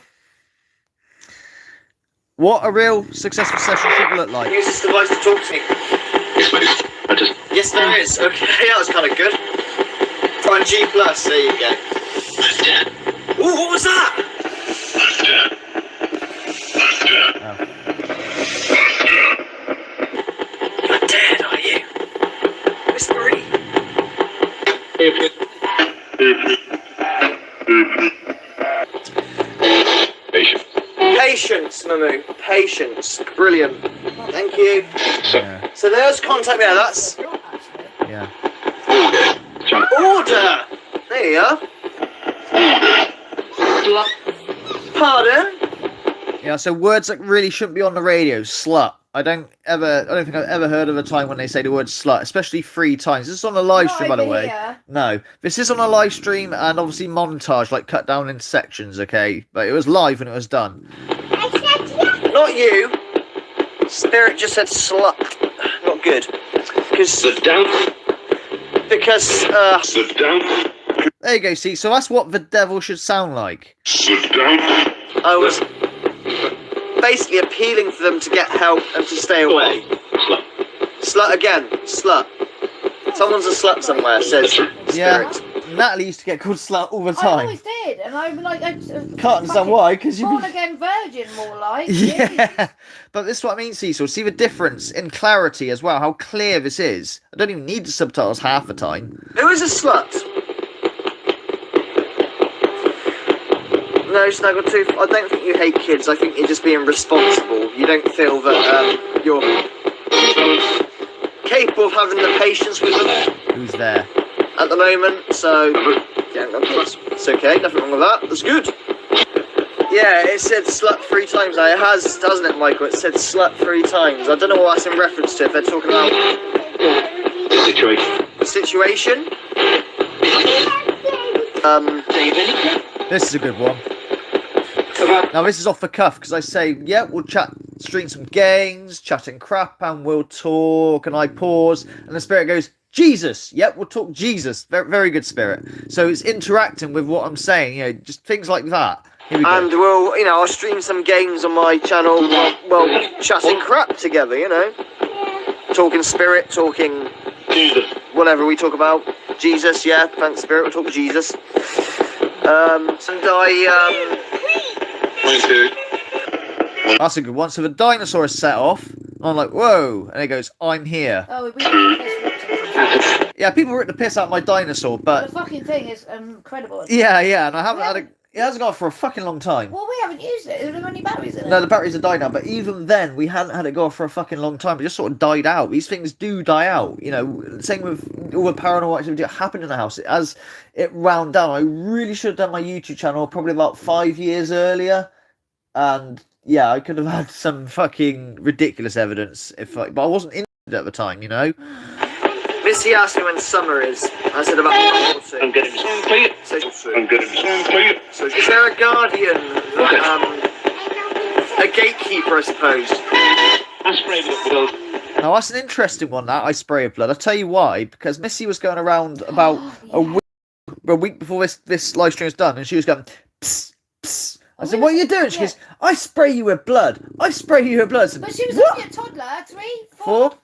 Speaker 1: What a real successful session should look like.
Speaker 6: Use this device to talk to me. Yes, there is. Okay, that was kind of good. Try G+, there you go. Ooh, what was that? You're dead, are you? Whispery. Patience, Mamu. Patience. Brilliant. Thank you.
Speaker 1: Yeah.
Speaker 6: So there's contact me. That's
Speaker 1: Yeah.
Speaker 6: order. There you are. Pardon?
Speaker 1: Yeah, so words that really shouldn't be on the radio. Slut. I don't think I've ever heard of a time when they say the word slut, especially 3 times. This is on a live
Speaker 3: Not
Speaker 1: stream, by the
Speaker 3: over
Speaker 1: way.
Speaker 3: here.
Speaker 1: No, this is on a live stream and obviously montage, like cut down into sections, okay? But it was live when it was done.
Speaker 6: Not you. Spirit just said slut. Not good. Because. Sit down. Because.
Speaker 4: Sit down.
Speaker 1: There you go, see? So that's what the devil should sound like.
Speaker 4: Sit down.
Speaker 6: I was basically appealing for them to get help and to stay away.
Speaker 4: Slut.
Speaker 6: Slut again. Slut. Someone's a slut somewhere, says
Speaker 1: Yeah.
Speaker 6: Spirit.
Speaker 1: Natalie used to get called slut all the
Speaker 3: I
Speaker 1: time.
Speaker 3: always did, and I'm like,
Speaker 1: Can't understand why, because you.
Speaker 3: Born again virgin, more like.
Speaker 1: Yeah, but this is what I mean, Cecil. See the difference in clarity as well. How clear this is. I don't even need the subtitles half the time.
Speaker 6: Who is a slut? No, Snaggletooth, I don't think you hate kids. I think you're just being responsible. You don't feel that you're capable of having the patience with them.
Speaker 1: Who's there?
Speaker 6: At the moment, so yeah, it's okay, nothing wrong with that. That's good. Yeah, it said slut 3 times now. It has, doesn't it, Michael? It said slut 3 times. I don't know what that's in reference to. If they're talking about situation.
Speaker 1: This is a good one. Now this is off the cuff because I say, yeah, we'll stream some games, chatting crap, and we'll talk. And I pause, and the Spirit goes, Jesus. Yep, we'll talk Jesus. Very, very good, Spirit. So it's interacting with what I'm saying. You know, just things like that. Here we go.
Speaker 6: And I'll stream some games on my channel while chatting crap together. You know, talking Spirit, talking whatever we talk about. Jesus, yeah, thanks Spirit. We'll talk Jesus.
Speaker 1: That's a good one. So the dinosaur is set off. And I'm like, whoa. And it goes, I'm here.
Speaker 3: Oh,
Speaker 1: Yeah, people ripped the piss out of my dinosaur, but...
Speaker 3: The fucking thing is incredible.
Speaker 1: Yeah, and I haven't had it... It hasn't gone for a fucking long time.
Speaker 3: Well, we haven't used it. There aren't any batteries in it.
Speaker 1: No, the batteries are died now, but even then, we hadn't had it go off for a fucking long time. It just sort of died out. These things do die out. You know, same with all the paranormal activity that happened in the house. As it wound down, I really should have done my YouTube channel probably about 5 years earlier. And, yeah, I could have had some fucking ridiculous evidence, but I wasn't in it at the time, you know?
Speaker 6: Missy asked me when summer is. I said about
Speaker 7: I'm getting some for you. I'm getting some for you.
Speaker 6: So is there a guardian, a gatekeeper, I suppose?
Speaker 7: I sprayed it with blood.
Speaker 1: Now that's an interesting one. That I spray of blood. I'll tell you why. Because Missy was going around about a week before this live stream was done, and she was going, psst, psst. I said, what are you doing? She goes, I spray you with blood. I spray you with blood. Said,
Speaker 3: but she was
Speaker 1: what?
Speaker 3: only a toddler, 3, 4.
Speaker 1: 4?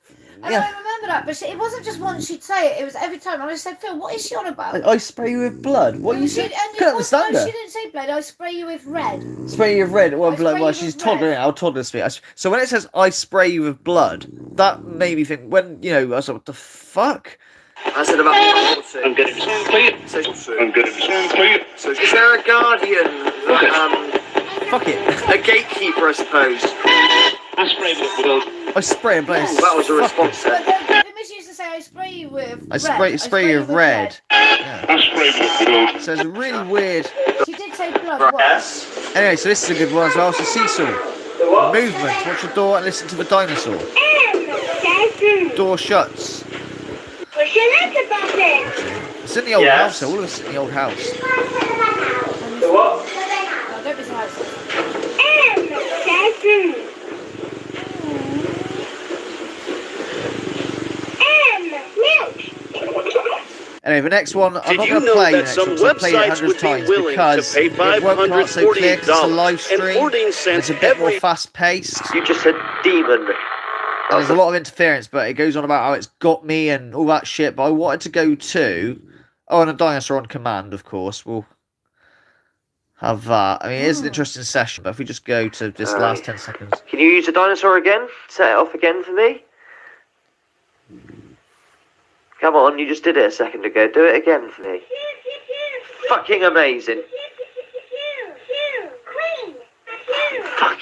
Speaker 3: And I remember that, but it wasn't just once she'd say it, it was every time. And I said, Phil, what is she on about?
Speaker 1: I spray you with blood. What are you saying? I couldn't understand
Speaker 3: no,
Speaker 1: her.
Speaker 3: she didn't say blood, I spray you with red.
Speaker 1: Spray you with red. Well, she's toddler. I'll toddler speak. So when it says I spray you with blood, that made me think, when, you know, I was like, what the fuck?
Speaker 6: I said about
Speaker 7: I'm getting some for you. I'm getting some for you.
Speaker 6: So is there a guardian,
Speaker 1: Fuck it.
Speaker 6: a gatekeeper, I suppose?
Speaker 7: I sprayed it with blood.
Speaker 1: I spray and blaze.
Speaker 6: That was a response
Speaker 3: But
Speaker 6: then.
Speaker 3: the miss used to say, I spray you with
Speaker 1: I spray you with red. Yeah.
Speaker 7: I sprayed it with blood.
Speaker 1: So it's a really weird...
Speaker 3: She did say blood once.
Speaker 1: Anyway, so this is a good one as well. So Cecil, movement. Watch the door and listen to the dinosaur. Door shuts. It's in the old house, so all of us in the old house.
Speaker 6: The what?
Speaker 3: No, don't be so loud.
Speaker 1: Anyway, the next one, I'm not
Speaker 8: Did
Speaker 1: going
Speaker 8: you
Speaker 1: to
Speaker 8: know
Speaker 1: play
Speaker 8: that
Speaker 1: next
Speaker 8: some
Speaker 1: one, so I've played it
Speaker 8: websites
Speaker 1: 100
Speaker 8: would be
Speaker 1: times
Speaker 8: willing
Speaker 1: because
Speaker 8: to pay
Speaker 1: it won't come out so clear because it's a live stream, and it's a bit more fast-paced.
Speaker 6: You just said demon.
Speaker 1: And there's a lot of interference, but it goes on about how it's got me and all that shit. But I wanted to go to... Oh, and a dinosaur on command, of course. We'll have that. I mean, it is an interesting session, but if we just go to this last 10 seconds.
Speaker 6: Can you use the dinosaur again? Set it off again for me? Come on, you just did it a second ago. Do it again for me. Fucking amazing. Fuck.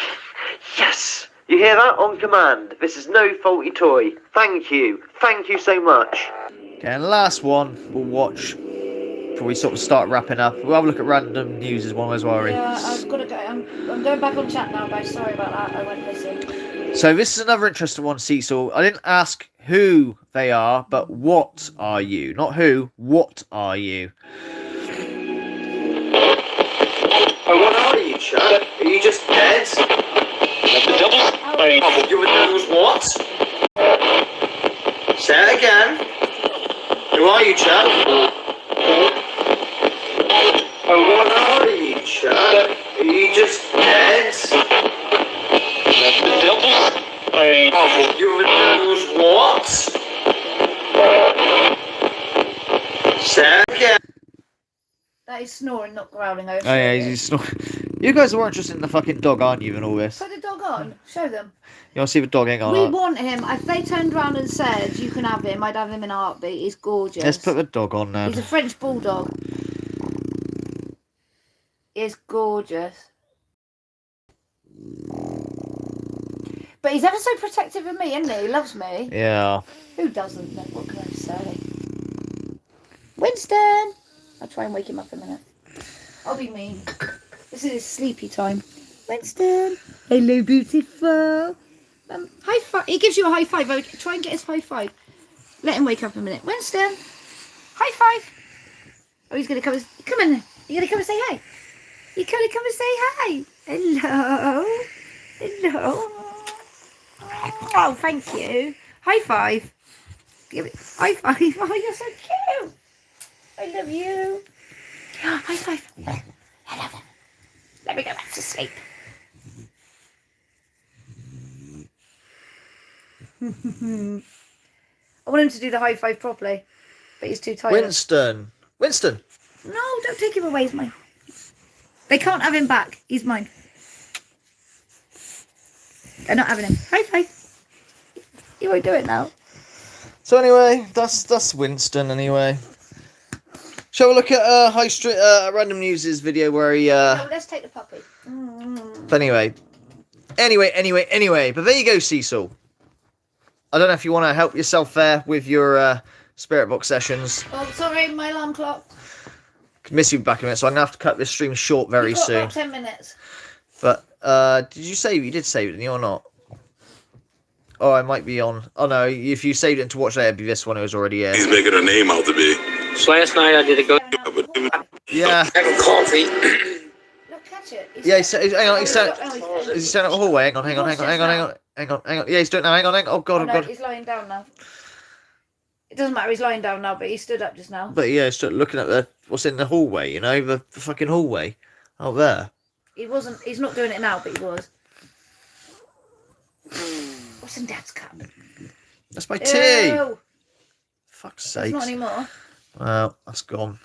Speaker 6: Yes! You hear that? On command. This is no faulty toy. Thank you. Thank you so much.
Speaker 1: Okay, and last one we'll watch before we sort of start wrapping up. We'll have a look at random news as well, as well.
Speaker 3: Yeah, I've got to go. I'm going back on chat now, guys. Sorry about that. I went missing.
Speaker 1: So this is another interesting one, Cecil. I didn't ask who they are, but what are you? Not who, what are you?
Speaker 6: Oh, what are you, Chad? Are you just dead? You were known what? Say it again. Who are you, Chad? Oh, what are you, Chad? Are you just dead? You were known what?
Speaker 3: That is snoring, not growling.
Speaker 1: Oh yeah, he's snoring. You guys are interested in the fucking dog, aren't you, and all this?
Speaker 3: Put the dog on. Show them.
Speaker 1: You want to see the dog? Hang on.
Speaker 3: We want him. If they turned around and said, you can have him, I'd have him in a heartbeat. He's gorgeous.
Speaker 1: Let's put the dog on now.
Speaker 3: He's a French bulldog. He's gorgeous. But he's ever so protective of me, isn't he? He loves me.
Speaker 1: Yeah.
Speaker 3: Who doesn't? What can I say? Winston! I'll try and wake him up in a minute. I'll be mean. This is his sleepy time. Winston! Hello, beautiful. High five. He gives you a high five. Try and get his high five. Let him wake up in a minute. Winston! High five! Oh, he's going to come and... Come in. You're going to come and say hi? You're going to come and say hi? Hello? Hello? Oh, thank you. High five. Give it. High five. Oh, you're so cute. I love you. High five. I love him. Let me go back to sleep. I want him to do the high five properly, but he's too tired.
Speaker 1: Winston. Winston.
Speaker 3: No, don't take him away. He's mine. They can't have him back. He's mine. They're not having him. High five. You won't do it now.
Speaker 1: So anyway, that's Winston anyway. Shall we look at High Street Random News' video where he
Speaker 3: No, let's take the puppy.
Speaker 1: But anyway. But there you go, Cecil. I don't know if you want to help yourself there with your spirit box sessions.
Speaker 3: Oh, sorry, my alarm clock.
Speaker 1: Miss you back in a minute, so I'm gonna have to cut this stream short very soon.
Speaker 3: About 10 minutes.
Speaker 1: But did you save it? You did save it, didn't you, or not? Oh, I might be on. Oh no, if you saved it to watch later, it'd be this one. It was already here.
Speaker 4: He's making a name out to be.
Speaker 2: So last night I did a go.
Speaker 1: Yeah.
Speaker 2: Having coffee.
Speaker 3: Look, catch it.
Speaker 1: Yeah, hang on. Is he standing up the hallway? Hang on. Yeah, he's doing it now. Hang on. Oh god,
Speaker 3: no, he's lying down now. It doesn't matter. He's lying down now, but he stood up just now.
Speaker 1: But yeah, he's looking at what's in the hallway. You know, the fucking hallway out there.
Speaker 3: He wasn't. He's not doing it now, but he was. What's in Dad's cup?
Speaker 1: That's my tea.
Speaker 3: Ew.
Speaker 1: Fuck's sake.
Speaker 3: Not anymore.
Speaker 1: Well, that's gone.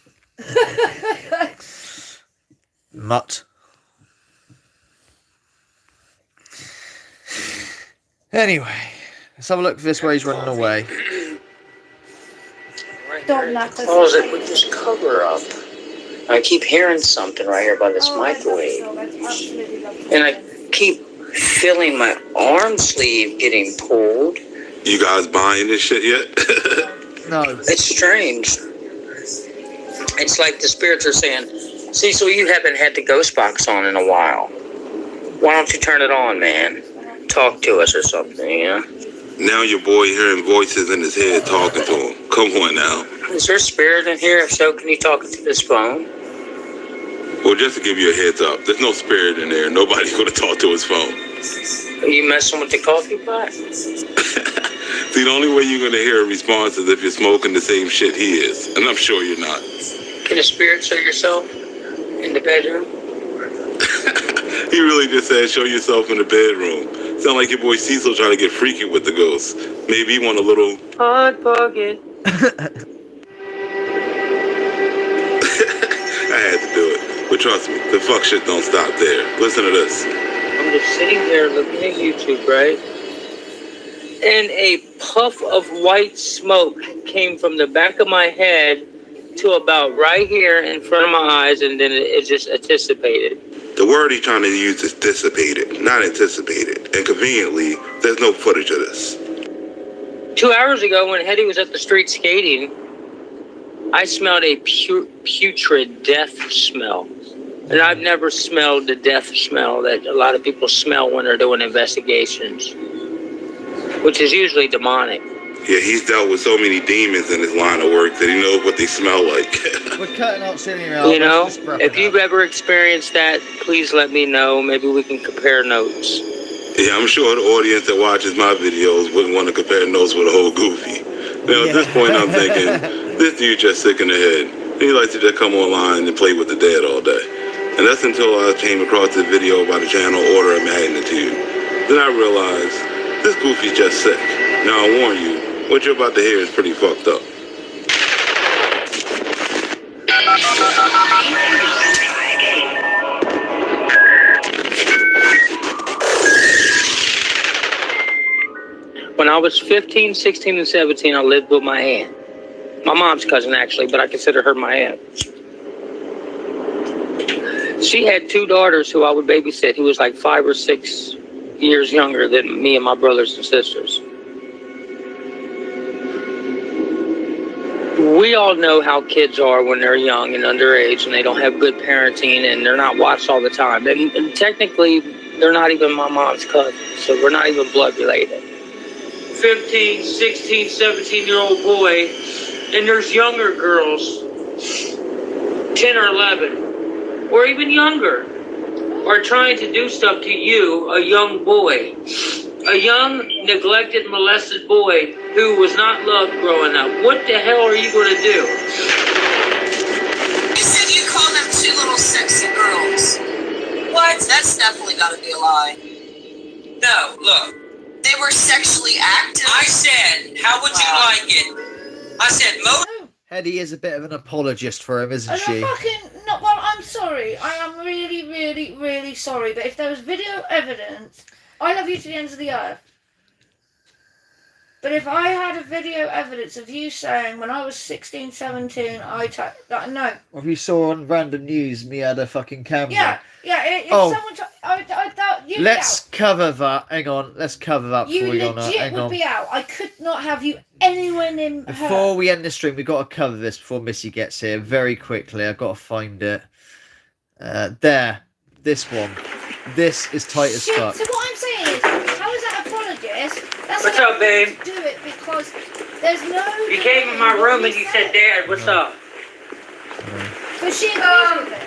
Speaker 1: Mutt. Anyway, let's have a look at this where he's running away.
Speaker 3: Don't knock this.
Speaker 2: Close it with this cover up. I keep hearing something right here by this microwave. And I keep feeling my arm sleeve getting pulled.
Speaker 4: You guys buying this shit yet?
Speaker 1: No.
Speaker 2: It's strange. It's like the spirits are saying, Cecil, you haven't had the ghost box on in a while. Why don't you turn it on, man? Talk to us or something, yeah?
Speaker 4: Now your boy hearing voices in his head talking to him. Come on now.
Speaker 2: Is there a spirit in here? If so, can you talk to this phone?
Speaker 4: Well, just to give you a heads up, there's no spirit in there. Nobody's going to talk to his phone.
Speaker 2: Are you messing with the coffee pot?
Speaker 4: See, the only way you're going to hear a response is if you're smoking the same shit he is. And I'm sure you're not.
Speaker 2: Can a spirit show yourself in the bedroom?
Speaker 4: He really just said, show yourself in the bedroom. Sound like your boy Cecil trying to get freaky with the ghost. Maybe he want a little...
Speaker 2: Hot pocket.
Speaker 4: I had to do it. But trust me, the fuck shit don't stop there. Listen to this.
Speaker 2: I'm just sitting there looking at YouTube, right? And a puff of white smoke came from the back of my head to about right here in front of my eyes, and then it just anticipated.
Speaker 4: The word he's trying to use is dissipated, not anticipated. And conveniently, there's no footage of this.
Speaker 2: 2 hours ago, when Hetty was at the street skating, I smelled a putrid death smell. And I've never smelled the death smell that a lot of people smell when they're doing investigations, which is usually demonic.
Speaker 4: Yeah, he's dealt with so many demons in his line of work that he knows what they smell like.
Speaker 1: We're cutting out sitting around.
Speaker 2: You know, if you've ever experienced that, please let me know. Maybe we can compare notes.
Speaker 4: Yeah, I'm sure the audience that watches my videos wouldn't want to compare notes with a whole goofy. Now, at this point, I'm thinking, this dude just sick in the head. He likes to just come online and play with the dead all day. And that's until I came across this video about the channel Order of Magnitude. Then I realized, this goofy's just sick. Now, I warn you, what you're about to hear is pretty fucked up.
Speaker 2: When I was 15, 16, and 17, I lived with my aunt. My mom's cousin, actually, but I consider her my aunt. She had 2 daughters who I would babysit, who was like 5 or 6 years younger than me and my brothers and sisters. We all know how kids are when they're young and underage and they don't have good parenting and they're not watched all the time. And technically, they're not even my mom's cousins, so we're not even blood related. 15, 16, 17-year-old boy, and there's younger girls, 10 or 11, or even younger, are trying to do stuff to you, a young boy. A young, neglected, molested boy who was not loved growing up. What the hell are you going to do?
Speaker 8: You said you called them 2 little sexy girls. What? That's definitely got to be a lie. No, look. They were sexually active. I said, how would you like it? I said,
Speaker 1: Hetty is a bit of an apologist for him, isn't she?
Speaker 3: Well, I'm sorry. I am really, really, really sorry. But if there was video evidence, I love you to the ends of the earth. But if I had a video evidence of you saying when I was 16, 17, no.
Speaker 1: Well, if you saw on random news me had a fucking camera.
Speaker 3: Yeah. If someone
Speaker 1: let's cover that. Hang on. Let's cover that before we go on.
Speaker 3: You would be out. I could not have you anywhere near her.
Speaker 1: Before we end the stream, we've got to cover this before Missy gets here very quickly. I've got to find it. There. This one. This is tight as fuck.
Speaker 3: So what I'm saying is, how is that apologist?
Speaker 2: What's up, babe?
Speaker 3: Do it because there's no.
Speaker 2: You came in my room and you said, Dad, what's up?
Speaker 3: So she agrees with it.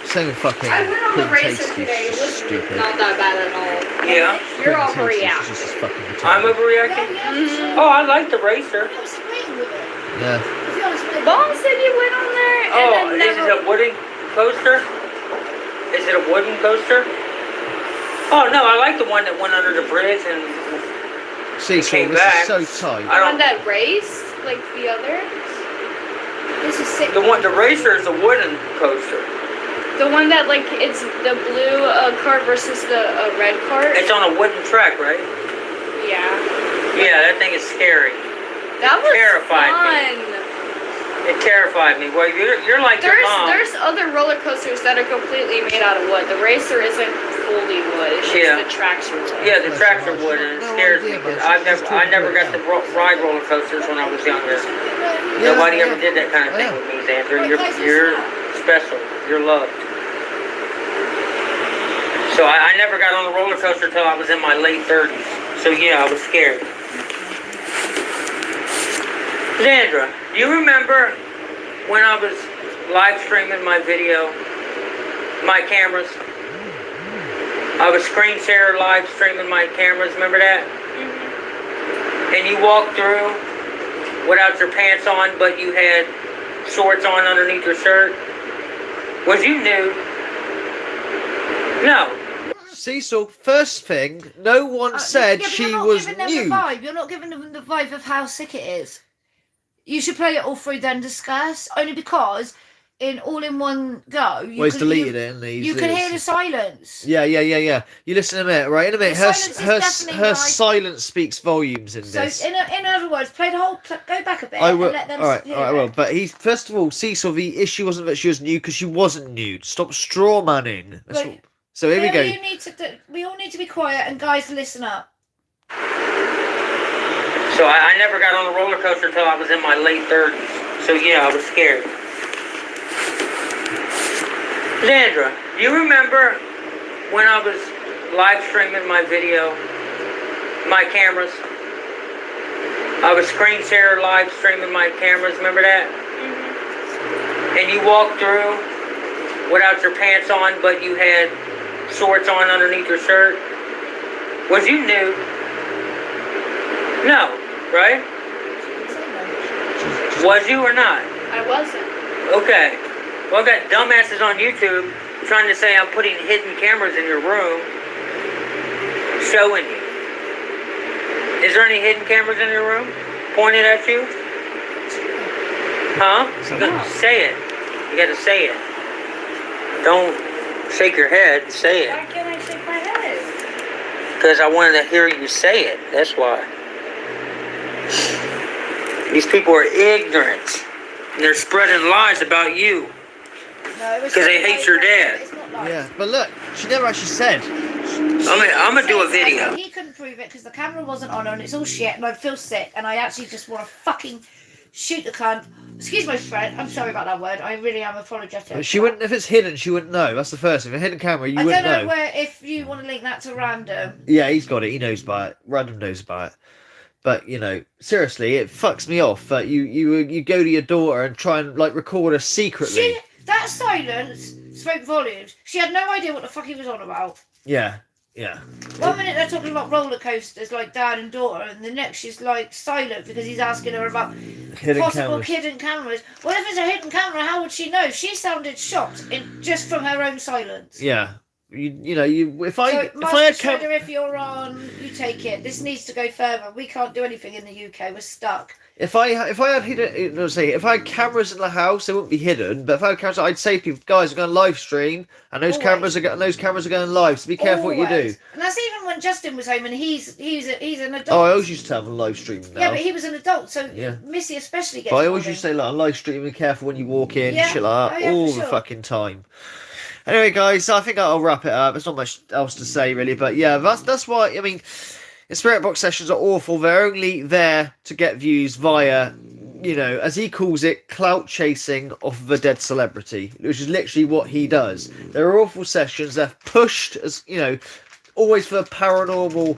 Speaker 1: Same fucking.
Speaker 9: I went on the racer today. It was
Speaker 1: stupid.
Speaker 9: not that bad at all.
Speaker 2: Yeah.
Speaker 9: You're overreacting.
Speaker 2: I'm overreacting?
Speaker 3: Yeah.
Speaker 2: Oh, I like the racer.
Speaker 3: I was agreeing with it.
Speaker 1: Yeah.
Speaker 3: To be honest with you.
Speaker 9: Mom said you went on there and then
Speaker 2: is it a wooden coaster? Is it a wooden coaster? Oh, no, I like the one that went under the bridge and
Speaker 1: See,
Speaker 2: came
Speaker 1: this
Speaker 2: back.
Speaker 1: is so tight.
Speaker 9: the one that raced like the other.
Speaker 3: This is sick.
Speaker 2: The racer is a wooden coaster.
Speaker 9: The one that like it's the blue cart versus the red cart.
Speaker 2: It's on a wooden track, right?
Speaker 9: Yeah.
Speaker 2: Yeah, that thing is scary.
Speaker 9: That was
Speaker 2: terrified
Speaker 9: fun.
Speaker 2: It terrified me. Well, you're like your mom.
Speaker 9: There's other roller coasters that are completely made out of wood. The racer isn't fully wood. It's just the tracks are wood.
Speaker 2: Yeah, the tracks are wood, and it scares me. I never got to ride roller coasters when I was younger. Nobody ever did that kind of thing with me, Xander. You're special. You're loved. So I never got on a roller coaster until I was in my late 30s. So yeah, I was scared. Xandra, do you remember when I was live streaming my video, my cameras? I was screen share live streaming my cameras, remember that? Mm-hmm. And you walked through without your pants on, but you had shorts on underneath your shirt. Was you nude? No.
Speaker 1: Cecil, first thing, no one said she was nude.
Speaker 3: You're not giving them the vibe of how sick it is. You should play it all through, then discuss. Only because in all in one go,
Speaker 1: he's deleted it, isn't he?
Speaker 3: You can hear the silence.
Speaker 1: Yeah. You listen in a minute, right? In a minute, her silence speaks volumes in this.
Speaker 3: So, in other words, play the whole. Go back a bit.
Speaker 1: I will.
Speaker 3: And let them
Speaker 1: all right, I will. But first of all, Cecil, the issue wasn't that she was nude because she wasn't nude. Stop straw manning. So here we go.
Speaker 3: We all need to be quiet, and guys, listen up.
Speaker 2: So I never got on a roller coaster until I was in my late 30s. So yeah, I was scared. Xandra, do you remember when I was live streaming my video, my cameras? I was screen share live streaming my cameras, remember that? Mm-hmm. And you walked through without your pants on, but you had shorts on underneath your shirt. Was you nude? No, right? Was you or not?
Speaker 9: I wasn't.
Speaker 2: Okay. Well, I got dumbasses on YouTube trying to say I'm putting hidden cameras in your room, showing you. Is there any hidden cameras in your room pointed at you? Huh?
Speaker 9: No.
Speaker 2: Say it. You gotta say it. Don't shake your head, say
Speaker 3: Why
Speaker 2: it.
Speaker 3: can't I shake my head?
Speaker 2: Because I wanted to hear you say it. That's why. These people are ignorant. And they're spreading lies about you.
Speaker 3: No,
Speaker 2: Because they hate your dad.
Speaker 3: It's not lies.
Speaker 1: Yeah, but look, she never actually said.
Speaker 2: I'm gonna do a video.
Speaker 3: He couldn't prove it because the camera wasn't on and it's all shit and I feel sick and I actually just want to fucking shoot the cunt. Excuse my friend, I'm sorry about that word. I really am apologetic.
Speaker 1: She wouldn't, if it's hidden, she wouldn't know. That's the first thing. If a hidden camera, you wouldn't know.
Speaker 3: I don't know where, if you want to link that to random.
Speaker 1: Yeah, he's got it. He knows about it. Random knows about it. But, you know, seriously, it fucks me off that you go to your daughter and try and, like, record her secretly.
Speaker 3: That silence spoke volumes. She had no idea what the fuck he was on about.
Speaker 1: Yeah, yeah.
Speaker 3: 1 minute they're talking about roller coasters like dad and daughter, and the next she's like silent because he's asking her about possible hidden cameras. Well, if it's a hidden camera, how would she know? She sounded shocked just from her own silence.
Speaker 1: Yeah. If I
Speaker 3: had camera, if you're on, you take it. This needs to go further. We can't do anything in the UK. We're stuck.
Speaker 1: If I had hidden, let's say, if I had cameras in the house, they wouldn't be hidden. But if I had cameras, I'd say to people, guys, we're going to live stream, and those cameras are going live. So be careful what you do.
Speaker 3: And that's even when Justin was home, and he's an adult.
Speaker 1: Oh, I always used to have a live streaming now.
Speaker 3: Yeah, but he was an adult, so Missy especially gets. But I
Speaker 1: always used to say, like, live streaming, careful when you walk in, shit like that, all the fucking time. Anyway, guys, I think I'll wrap it up. There's not much else to say, really. But yeah, that's why, I mean, the Spirit Box sessions are awful. They're only there to get views via, you know, as he calls it, clout chasing of the dead celebrity, which is literally what he does. They're awful sessions. They're pushed, as you know, always for a paranormal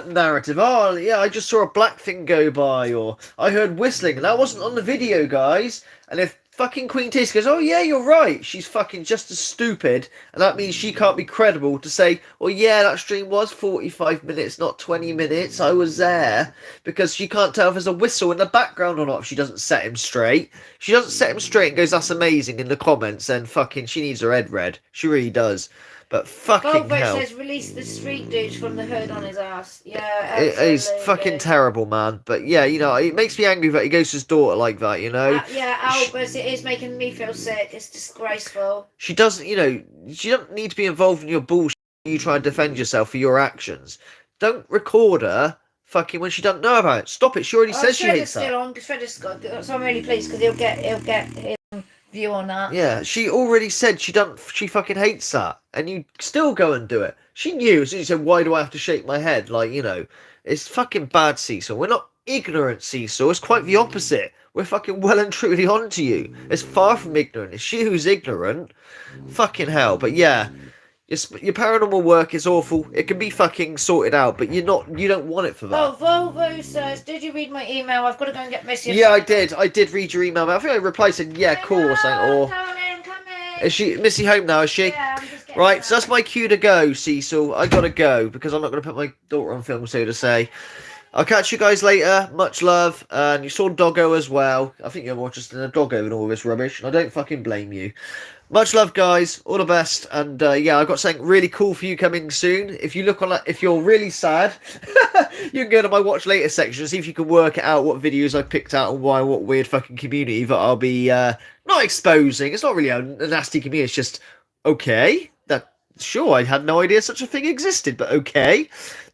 Speaker 1: narrative. Oh, yeah, I just saw a black thing go by, or I heard whistling, and that wasn't on the video, guys. And if fucking Queen Tis goes, oh yeah, you're right, she's fucking just as stupid, and that means she can't be credible to say, well, yeah, that stream was 45 minutes, not 20 minutes, I was there, because she can't tell if there's a whistle in the background or not if she doesn't set him straight. She doesn't set him straight and goes, that's amazing, in the comments, and fucking she needs her head read. She really does. But fucking hell.
Speaker 3: Says release the street dude from the hood on his ass. Yeah,
Speaker 1: it's fucking terrible, man. But yeah, you know, it makes me angry that he goes to his daughter like that, you know.
Speaker 3: Albus, it is making me feel sick. It's disgraceful.
Speaker 1: She doesn't, you know, she doesn't need to be involved in your bullshit. You try and defend yourself for your actions. Don't record her fucking when she doesn't know about it. Stop it. She already says she hates that.
Speaker 3: Shredder's still on, so I'm really pleased because he'll get his view on that.
Speaker 1: Yeah, she already said she fucking hates that, and you still go and do it. She knew as soon as you said, why do I have to shake my head? Like, you know, it's fucking bad, Cecil. We're not ignorant, Cecil. It's quite the opposite. We're fucking well and truly onto you. It's far from ignorant. It's she who's ignorant. Fucking hell. But yeah, your paranormal work is awful. It can be fucking sorted out, but you don't want it for that.
Speaker 3: Oh, Volvo says, did you read my email? I've got to go and get Missy.
Speaker 1: Yeah, I did read your email. I think I replied saying, yeah, cool, or something. Or is she Missy home now? Is she?
Speaker 3: Yeah, I'm just
Speaker 1: right, so that's my cue to go, Cecil. I gotta go because I'm not gonna put my daughter on film, so to say. I'll catch you guys later. Much love. And you saw Doggo as well. I think you're more interested in a Doggo than all this rubbish, and I don't fucking blame you. Much love, guys. All the best. And yeah, I've got something really cool for you coming soon. If you look on that, if you're really sad, you can go to my watch later section and see if you can work out what videos I picked out and why, what weird fucking community that I'll be not exposing. It's not really a nasty community. It's just okay. Sure, I had no idea such a thing existed, but okay.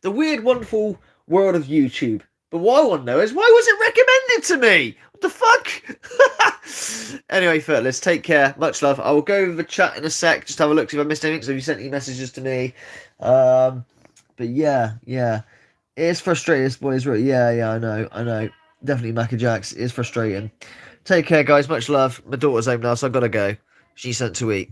Speaker 1: The weird, wonderful world of YouTube. But what I want to know is, why was it recommended to me? What the fuck? Anyway, fellas, take care. Much love. I will go over the chat in a sec. Just have a look, see if I missed anything. So if you sent any messages to me. But yeah. It is frustrating, boys. Yeah, I know. Definitely Macca Jacks. It is frustrating. Take care, guys. Much love. My daughter's home now, so I've got to go. She's sent to eat.